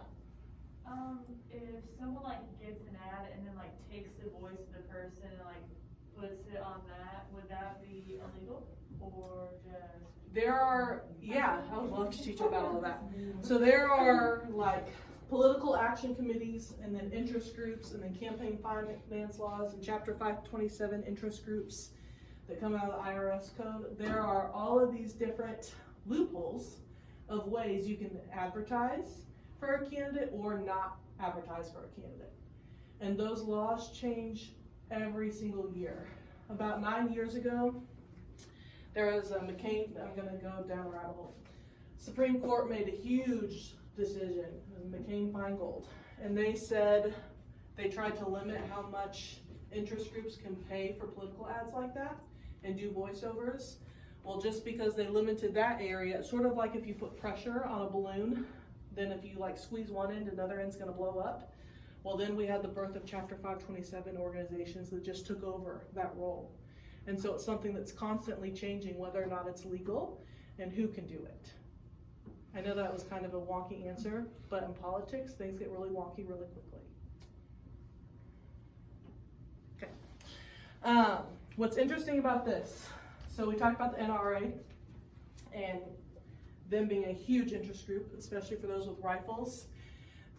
Speaker 2: If someone gets an ad and then takes the voice of the person and puts it on that, would that be illegal? Or just...
Speaker 1: There are, I would love to teach you about all of that. So there are political action committees, and then interest groups, and then campaign finance laws, and Chapter 527 interest groups that come out of the IRS code. There are all of these different loopholes of ways you can advertise for a candidate or not advertise for a candidate. And those laws change every single year. About 9 years ago, there was a McCain, I'm gonna go down a rabbit hole. Supreme Court made a huge decision, McCain-Feingold, and they said they tried to limit how much interest groups can pay for political ads like that and do voiceovers. Well, just because they limited that area, it's sort of like if you put pressure on a balloon, then if you squeeze one end, another end's gonna blow up. Well, then we had the birth of Chapter 527 organizations that just took over that role. And so it's something that's constantly changing whether or not it's legal and who can do it. I know that was kind of a wonky answer, but in politics, things get really wonky really quickly. Okay. What's interesting about this, so we talked about the NRA and them being a huge interest group, especially for those with rifles.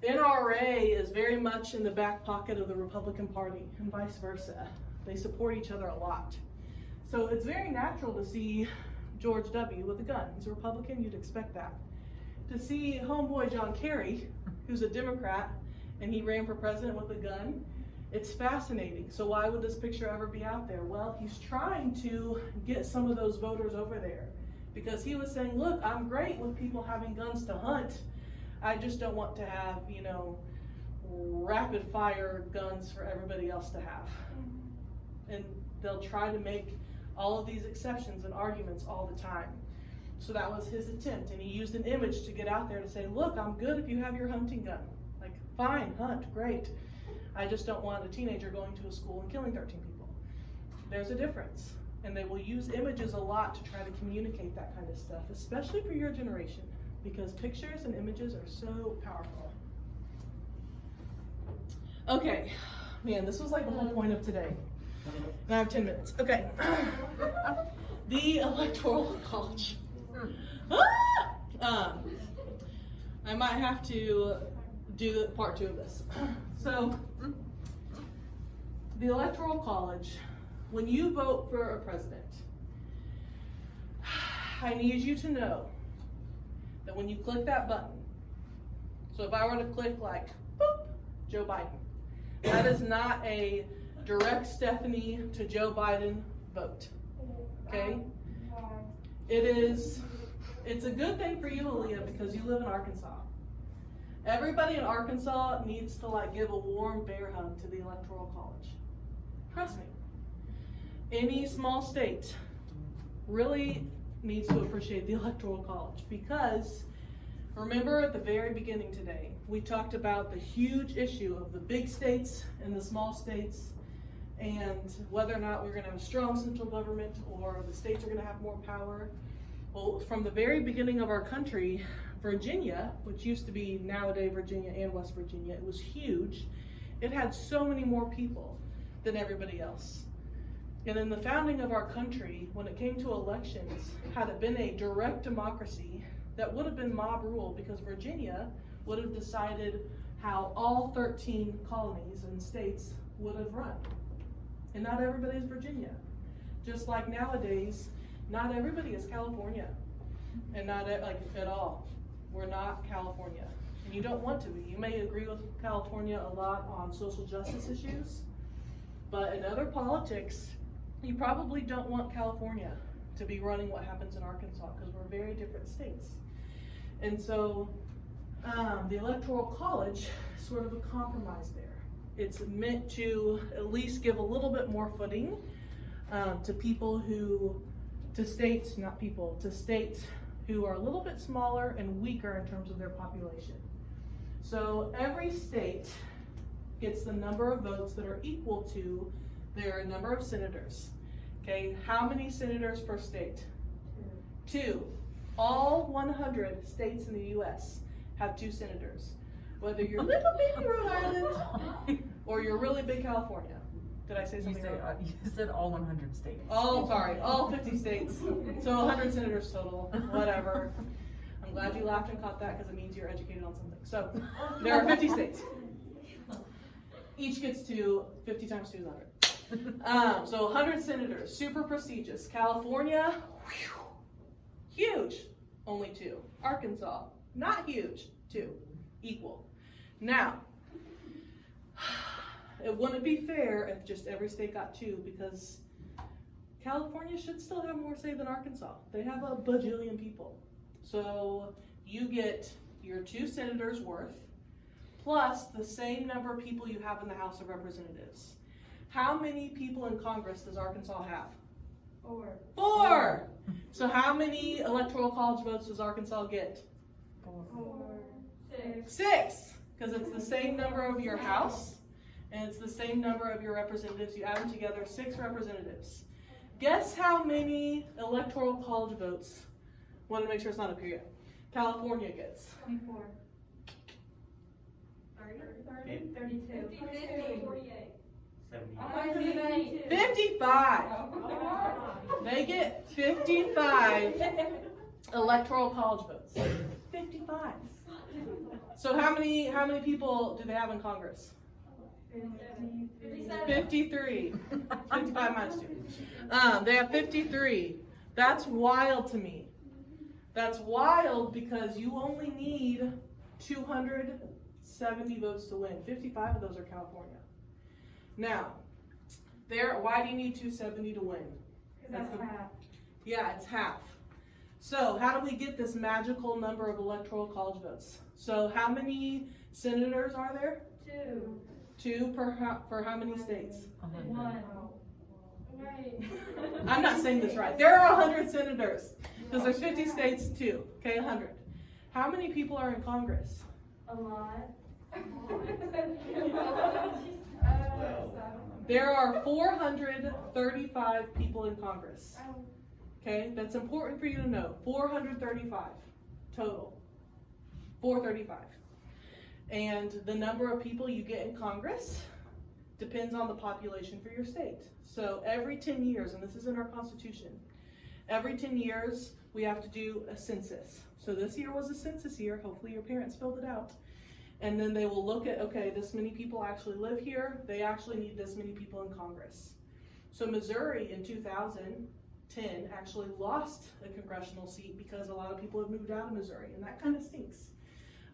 Speaker 1: The NRA is very much in the back pocket of the Republican Party and vice versa. They support each other a lot. So it's very natural to see George W. with a gun. He's a Republican, you'd expect that. To see homeboy John Kerry, who's a Democrat, and he ran for president with a gun, it's fascinating. So why would this picture ever be out there? Well, he's trying to get some of those voters over there, because he was saying, look, I'm great with people having guns to hunt. I just don't want to have, rapid fire guns for everybody else to have. And they'll try to make all of these exceptions and arguments all the time. So that was his attempt, and he used an image to get out there to say, look, I'm good if you have your hunting gun. Fine, hunt, great. I just don't want a teenager going to a school and killing 13 people. There's a difference. And they will use images a lot to try to communicate that kind of stuff, especially for your generation, because pictures and images are so powerful. Okay, man, this was the whole point of today. And I have 10 minutes. Okay. The Electoral College. I might have to do part 2 of this. So, the Electoral College, when you vote for a president, I need you to know that when you click that button, so if I were to click like, boop, Joe Biden, that is not a direct Stephanie to Joe Biden vote, okay? It's a good thing for you, Aaliyah, because you live in Arkansas. Everybody in Arkansas needs to like give a warm bear hug to the Electoral College. Trust me. Any small state really needs to appreciate the Electoral College because remember at the very beginning today, we talked about the huge issue of the big states and the small states and whether or not we're going to have a strong central government or the states are going to have more power. Well, from the very beginning of our country, Virginia, which used to be nowadays Virginia and West Virginia, it was huge. It had so many more people than everybody else. And in the founding of our country, when it came to elections, had it been a direct democracy, that would have been mob rule because Virginia would have decided how all 13 colonies and states would have run. And not everybody's Virginia. Just like nowadays, not everybody is California. And not like at all. We're not California. And you don't want to be. You may agree with California a lot on social justice issues, but in other politics, you probably don't want California to be running what happens in Arkansas because we're very different states. And so the Electoral College is sort of a compromise there. It's meant to at least give a little bit more footing to people to states who are a little bit smaller and weaker in terms of their population. So every state gets the number of votes that are equal to their number of senators. Okay, how many senators per state? Two. All 100 states in the US have 2 senators. Whether you're little bitty Rhode Island or you're really big California. Did I say something wrong?
Speaker 4: You said all 100 states.
Speaker 1: All 50 states. So 100 senators total, whatever. I'm glad you laughed and caught that because it means you're educated on something. So there are 50 states. Each gets to 50 times 2 is 100. So 100 senators, super prestigious. California, whew, huge, only 2. Arkansas, not huge, 2, equal. Now, it wouldn't be fair if just every state got 2 because California should still have more say than Arkansas. They have a bajillion people. So you get your 2 senators worth plus the same number of people you have in the House of Representatives. How many people in Congress does Arkansas have?
Speaker 3: 4.
Speaker 1: 4! So how many electoral college votes does Arkansas get?
Speaker 3: 4.
Speaker 1: 6! Because it's the same number of your House and it's the same number of your representatives. You add them together, 6 representatives. Guess how many electoral college votes, want to make sure it's not up here yet, California gets?
Speaker 3: 24.
Speaker 2: 30, 32,
Speaker 3: 50.
Speaker 2: 48.
Speaker 3: 70.
Speaker 1: 55! They get 55 electoral college votes. 55. So how many people do they have in Congress? 53. 55 minus 2. They have 53. That's wild to me. That's wild because you only need 270 votes to win. 55 of those are California. Now, why do you need 270 to win?
Speaker 3: Because that's half.
Speaker 1: Yeah, it's half. So how do we get this magical number of electoral college votes? So how many senators are there?
Speaker 3: 2.
Speaker 1: 2 for how many states?
Speaker 2: 1.
Speaker 1: I'm not saying this right. There are 100 senators because there's 50 states too. Okay, 100. How many people are in Congress?
Speaker 2: A lot.
Speaker 1: There are 435 people in Congress. Okay, that's important for you to know. 435 total. 435. And the number of people you get in Congress depends on the population for your state. So every 10 years, and this is in our Constitution, every 10 years we have to do a census. So this year was a census year. Hopefully your parents filled it out. And then they will look at, okay, this many people actually live here. They actually need this many people in Congress. So Missouri in 2000 10 actually lost a congressional seat because a lot of people have moved out of Missouri, and that kind of stinks.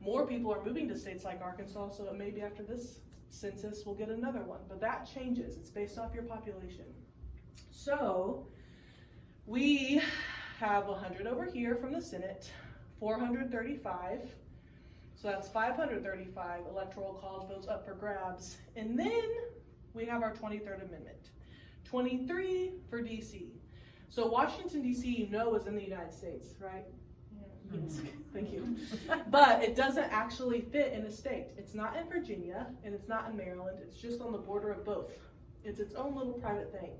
Speaker 1: More people are moving to states like Arkansas, so maybe after this census we'll get another one, but that changes. It's based off your population. So we have 100 over here from the Senate, 435, so that's 535 electoral college votes up for grabs, and then we have our 23rd Amendment, 23 for DC. So Washington, DC, you know, is in the United States, right?
Speaker 2: Yeah.
Speaker 1: Yes, thank you. But it doesn't actually fit in a state. It's not in Virginia, and it's not in Maryland. It's just on the border of both. It's its own little private thing.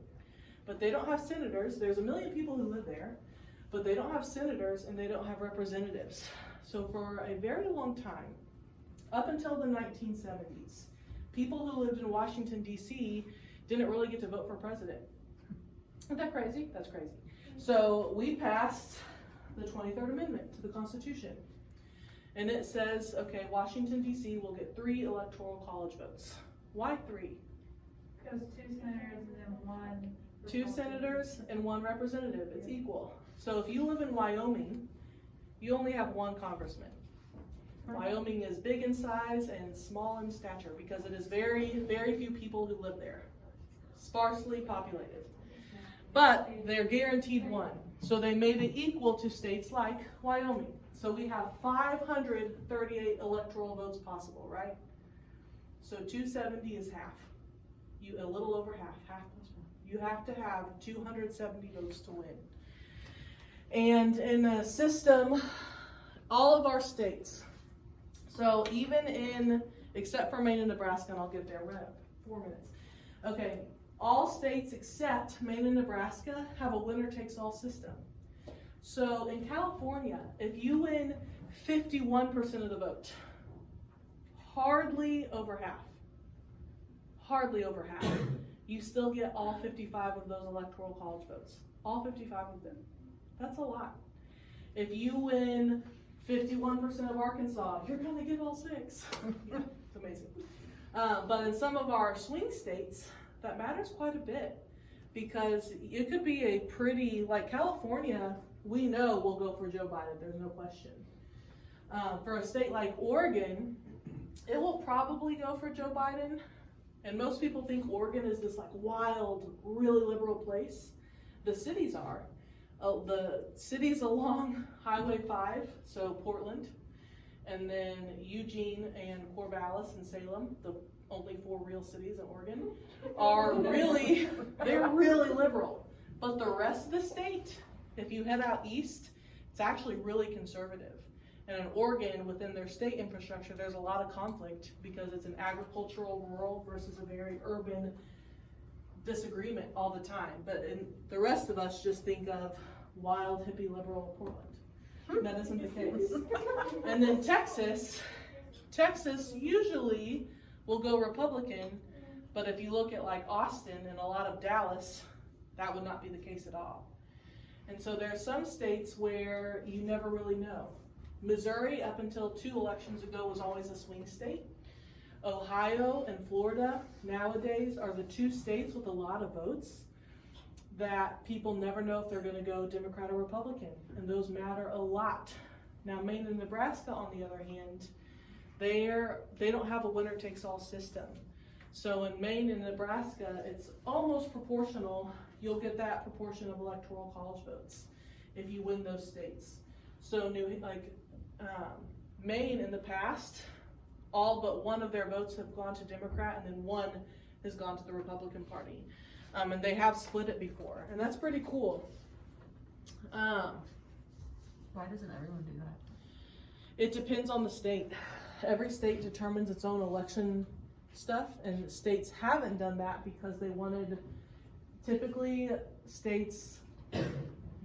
Speaker 1: But they don't have senators. There's 1 million people who live there, but they don't have senators and they don't have representatives. So for a very long time, up until the 1970s, people who lived in Washington, DC didn't really get to vote for president. Isn't that crazy? That's crazy. So we passed the 23rd Amendment to the Constitution. And it says, okay, Washington, D.C. will get 3 electoral college votes. Why 3?
Speaker 2: Because 2 senators and then 1.
Speaker 1: 2 senators and 1 representative. It's equal. So if you live in Wyoming, you only have 1 congressman. Wyoming is big in size and small in stature because it is very, very few people who live there. Sparsely populated. But they're guaranteed 1. So they made it equal to states like Wyoming. So we have 538 electoral votes possible, right? So 270 is half. A little over half plus 1. You have to have 270 votes to win. And in a system, all of our states, so even except for Maine and Nebraska, and I'll get there, we're at 4 minutes. Okay, all states except Maine and Nebraska have a winner-takes-all system. So in California, if you win 51% of the vote, hardly over half, you still get all 55 of those electoral college votes. All 55 of them. That's a lot. If you win 51% of Arkansas, you're gonna get all 6. Yeah, it's amazing. But in some of our swing states, that matters quite a bit because it could be a pretty, like California, we know will go for Joe Biden, there's no question. For a state like Oregon, it will probably go for Joe Biden. And most people think Oregon is this like wild, really liberal place. The cities are. The cities along Highway 5, so Portland, and then Eugene and Corvallis and Salem, the only 4 real cities in Oregon, are really, they're really liberal. But the rest of the state, if you head out east, it's actually really conservative. And in Oregon, within their state infrastructure, there's a lot of conflict because it's an agricultural rural versus a very urban disagreement all the time. But the rest of us just think of wild, hippie, liberal Portland. That isn't the case. And then Texas usually will go Republican, but if you look at like Austin and a lot of Dallas, that would not be the case at all. And so there are some states where you never really know. Missouri, up until 2 elections ago, was always a swing state. Ohio and Florida nowadays are the 2 states with a lot of votes that people never know if they're going to go Democrat or Republican, and those matter a lot. Now, Maine and Nebraska, on the other hand, they don't have a winner-takes-all system. So in Maine and Nebraska, it's almost proportional. You'll get that proportion of electoral college votes if you win those states. So Maine in the past, all but 1 of their votes have gone to Democrat, and then 1 has gone to the Republican Party. And they have split it before, and that's pretty cool.
Speaker 4: Why doesn't everyone do that?
Speaker 1: It depends on the state. Every state determines its own election stuff, and states haven't done that because they wanted, typically states,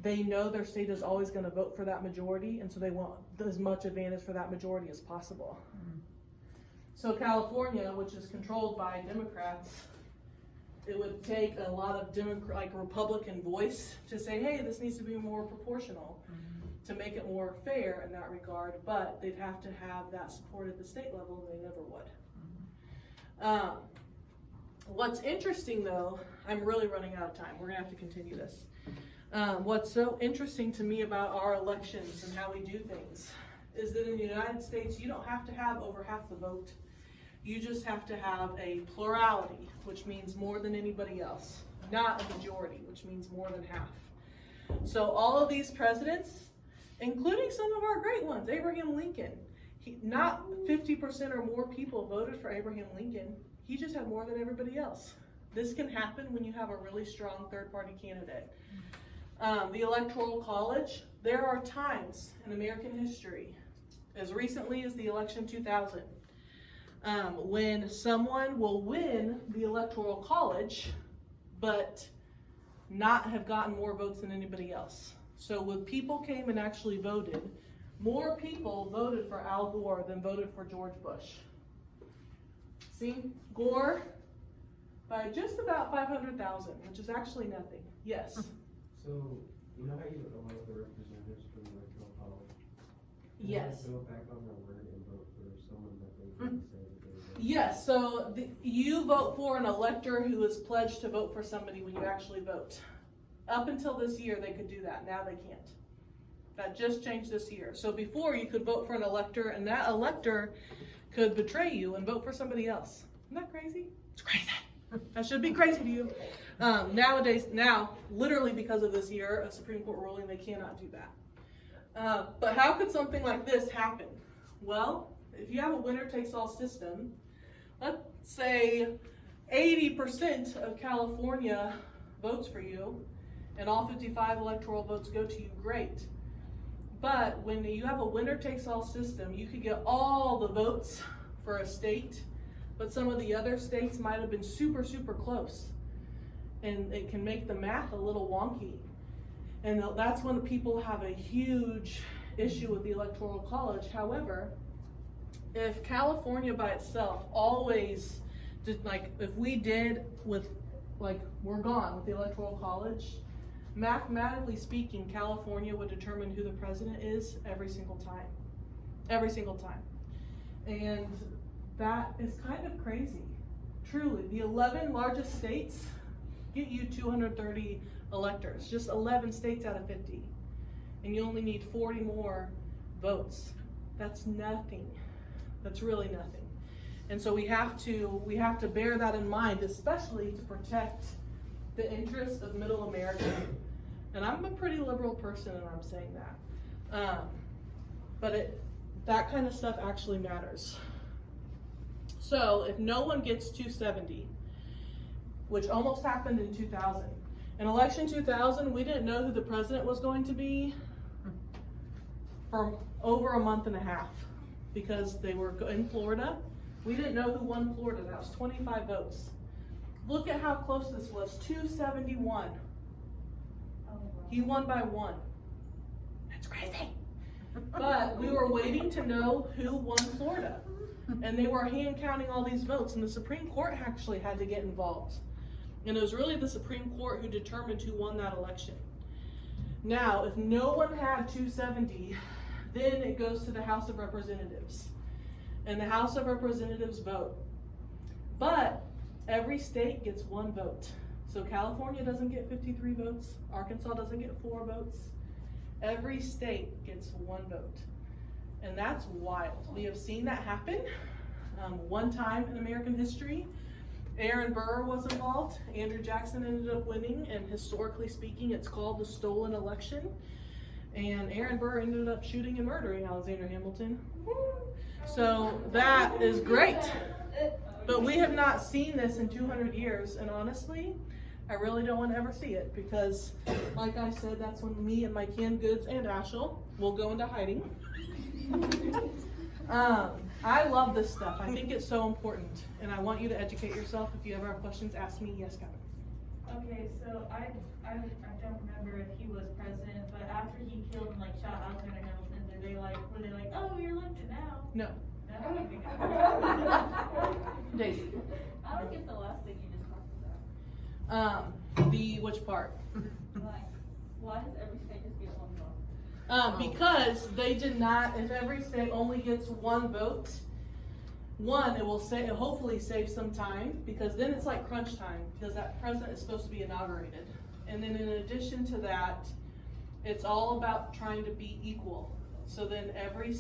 Speaker 1: they know their state is always going to vote for that majority, and so they want as much advantage for that majority as possible. Mm-hmm. So California, which is controlled by Democrats, it would take a lot of Republican voice to say, hey, this needs to be more proportional, to make it more fair in that regard, but they'd have to have that support at the state level, and they never would. What's interesting though, I'm really running out of time. We're gonna have to continue this. What's so interesting to me about our elections and how we do things is that in the United States, you don't have to have over half the vote. You just have to have a plurality, which means more than anybody else, not a majority, which means more than half. So all of these presidents, including some of our great ones, Abraham Lincoln, not 50% or more people voted for Abraham Lincoln. He just had more than everybody else. This can happen when you have a really strong third-party candidate. The Electoral College, there are times in American history, as recently as the election 2000, when someone will win the Electoral College, but not have gotten more votes than anybody else. So when people came and actually voted, more people voted for Al Gore than voted for George Bush. See, Gore by just about 500,000, which is actually nothing. Yes.
Speaker 5: So, you know how you elect the representatives from the electoral college?
Speaker 1: Yes.
Speaker 5: Can they go back on their word and vote for someone that they didn't say that they voted?
Speaker 1: Yes, so you vote for an elector who is pledged to vote for somebody when you actually vote. Up until this year, they could do that. Now they can't. That just changed this year. So before, you could vote for an elector, and that elector could betray you and vote for somebody else. Isn't that crazy? It's crazy. That should be crazy to you. Nowadays, literally because of this year, a Supreme Court ruling, they cannot do that. But how could something like this happen? Well, if you have a winner-takes-all system, let's say 80% of California votes for you, and all 55 electoral votes go to you, great. But when you have a winner-takes-all system, you could get all the votes for a state, but some of the other states might have been super, super close. And it can make the math a little wonky. And that's when people have a huge issue with the Electoral College. However, if California by itself always did, like, if we did with, like, we're gone with the Electoral College, mathematically speaking, California would determine who the president is every single time. Every single time. And that is kind of crazy. Truly, the 11 largest states get you 230 electors, just 11 states out of 50. And you only need 40 more votes. That's nothing. That's really nothing. And so we have to bear that in mind, especially to protect the interests of Middle America. And I'm a pretty liberal person, and I'm saying that. But that kind of stuff actually matters. So if no one gets 270, which almost happened in 2000. In election 2000, we didn't know who the president was going to be for over a month and a half because they were in Florida. We didn't know who won Florida. That was 25 votes. Look at how close this was, 271. He won by 1. That's crazy. But we were waiting to know who won Florida. And they were hand counting all these votes, and the Supreme Court actually had to get involved. And it was really the Supreme Court who determined who won that election. Now, if no one had 270, then it goes to the House of Representatives. And the House of Representatives vote. But every state gets 1 vote. So California doesn't get 53 votes. Arkansas doesn't get 4 votes. Every state gets 1 vote. And that's wild. We have seen that happen one time in American history. Aaron Burr was involved. Andrew Jackson ended up winning, and historically speaking, it's called the stolen election. And Aaron Burr ended up shooting and murdering Alexander Hamilton. So that is great. But we have not seen this in 200 years, and honestly, I really don't want to ever see it because, like I said, that's when me and my canned goods and Ashel will go into hiding. I love this stuff. I think it's so important, and I want you to educate yourself. If you ever have questions, ask me. Yes, Kevin.
Speaker 2: Okay, so I don't remember if he was president, but after he killed and like shot Alexander Hamilton, were they like, oh, you're elected now?
Speaker 1: No.
Speaker 2: No?
Speaker 1: Daisy.
Speaker 6: I don't get the last thing you just talked about.
Speaker 1: Which part?
Speaker 6: Like, why does every state just get 1 vote?
Speaker 1: Because they did not, if every state only gets 1 vote, it will hopefully save some time, because then it's like crunch time, because that president is supposed to be inaugurated. And then in addition to that, it's all about trying to be equal. So then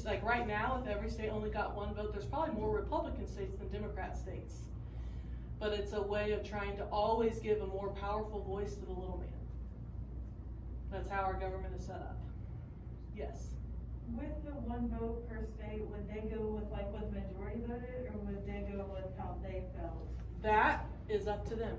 Speaker 1: like right now, if every state only got one vote, there's probably more Republican states than Democrat states. But it's a way of trying to always give a more powerful voice to the little man. That's how our government is set up. Yes.
Speaker 2: With the one vote per state, would they go with like what the majority voted, or would they go with how they felt?
Speaker 1: That is up to them.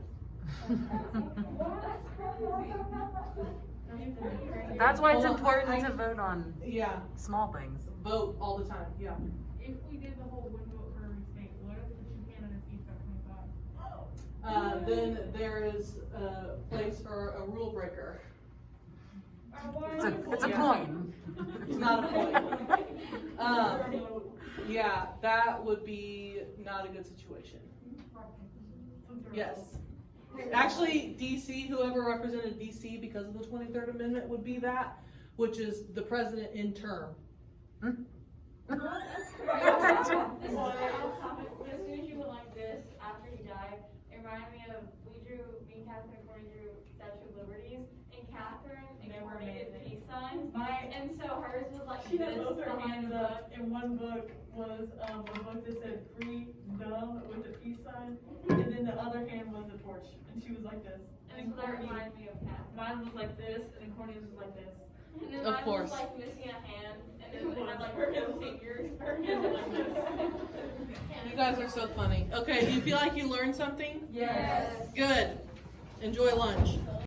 Speaker 4: That's why it's
Speaker 1: Well,
Speaker 4: important to vote on
Speaker 1: Yeah,
Speaker 4: small things.
Speaker 1: vote all the time, yeah.
Speaker 6: If we did the whole one vote for every state, what if the Buchanan is East at 25?
Speaker 1: Then there is a place for a rule breaker.
Speaker 4: It's a
Speaker 1: Yeah.
Speaker 4: coin.
Speaker 1: It's not a point. Yeah, that would be not a good situation. Yes. Actually, DC, whoever represented DC because of the 23rd Amendment would be that, which is the president in term.
Speaker 6: As soon as you went like this, after he died, it reminded me of, me and Catherine Corey drew Statue of Liberties, and Catherine and
Speaker 2: They were
Speaker 6: Corey did
Speaker 2: amazing.
Speaker 6: peace signs,
Speaker 2: My-
Speaker 6: and so hers was like
Speaker 2: She
Speaker 6: this
Speaker 2: had both her
Speaker 6: behind
Speaker 2: hands
Speaker 6: the book.
Speaker 2: up, and one book was, a book that said free dumb with the peace sign, and then the other hand was the torch, and she was like this.
Speaker 6: And so that reminded me of Catherine.
Speaker 2: Mine was like this, and then Courtney's was like this.
Speaker 6: And then
Speaker 1: Of
Speaker 6: mine
Speaker 1: course.
Speaker 6: was like missing a hand, and then it had like her fingers, her hands like this.
Speaker 1: You guys are so funny. Okay, do you feel like you learned something?
Speaker 6: Yes.
Speaker 1: Good. Enjoy lunch.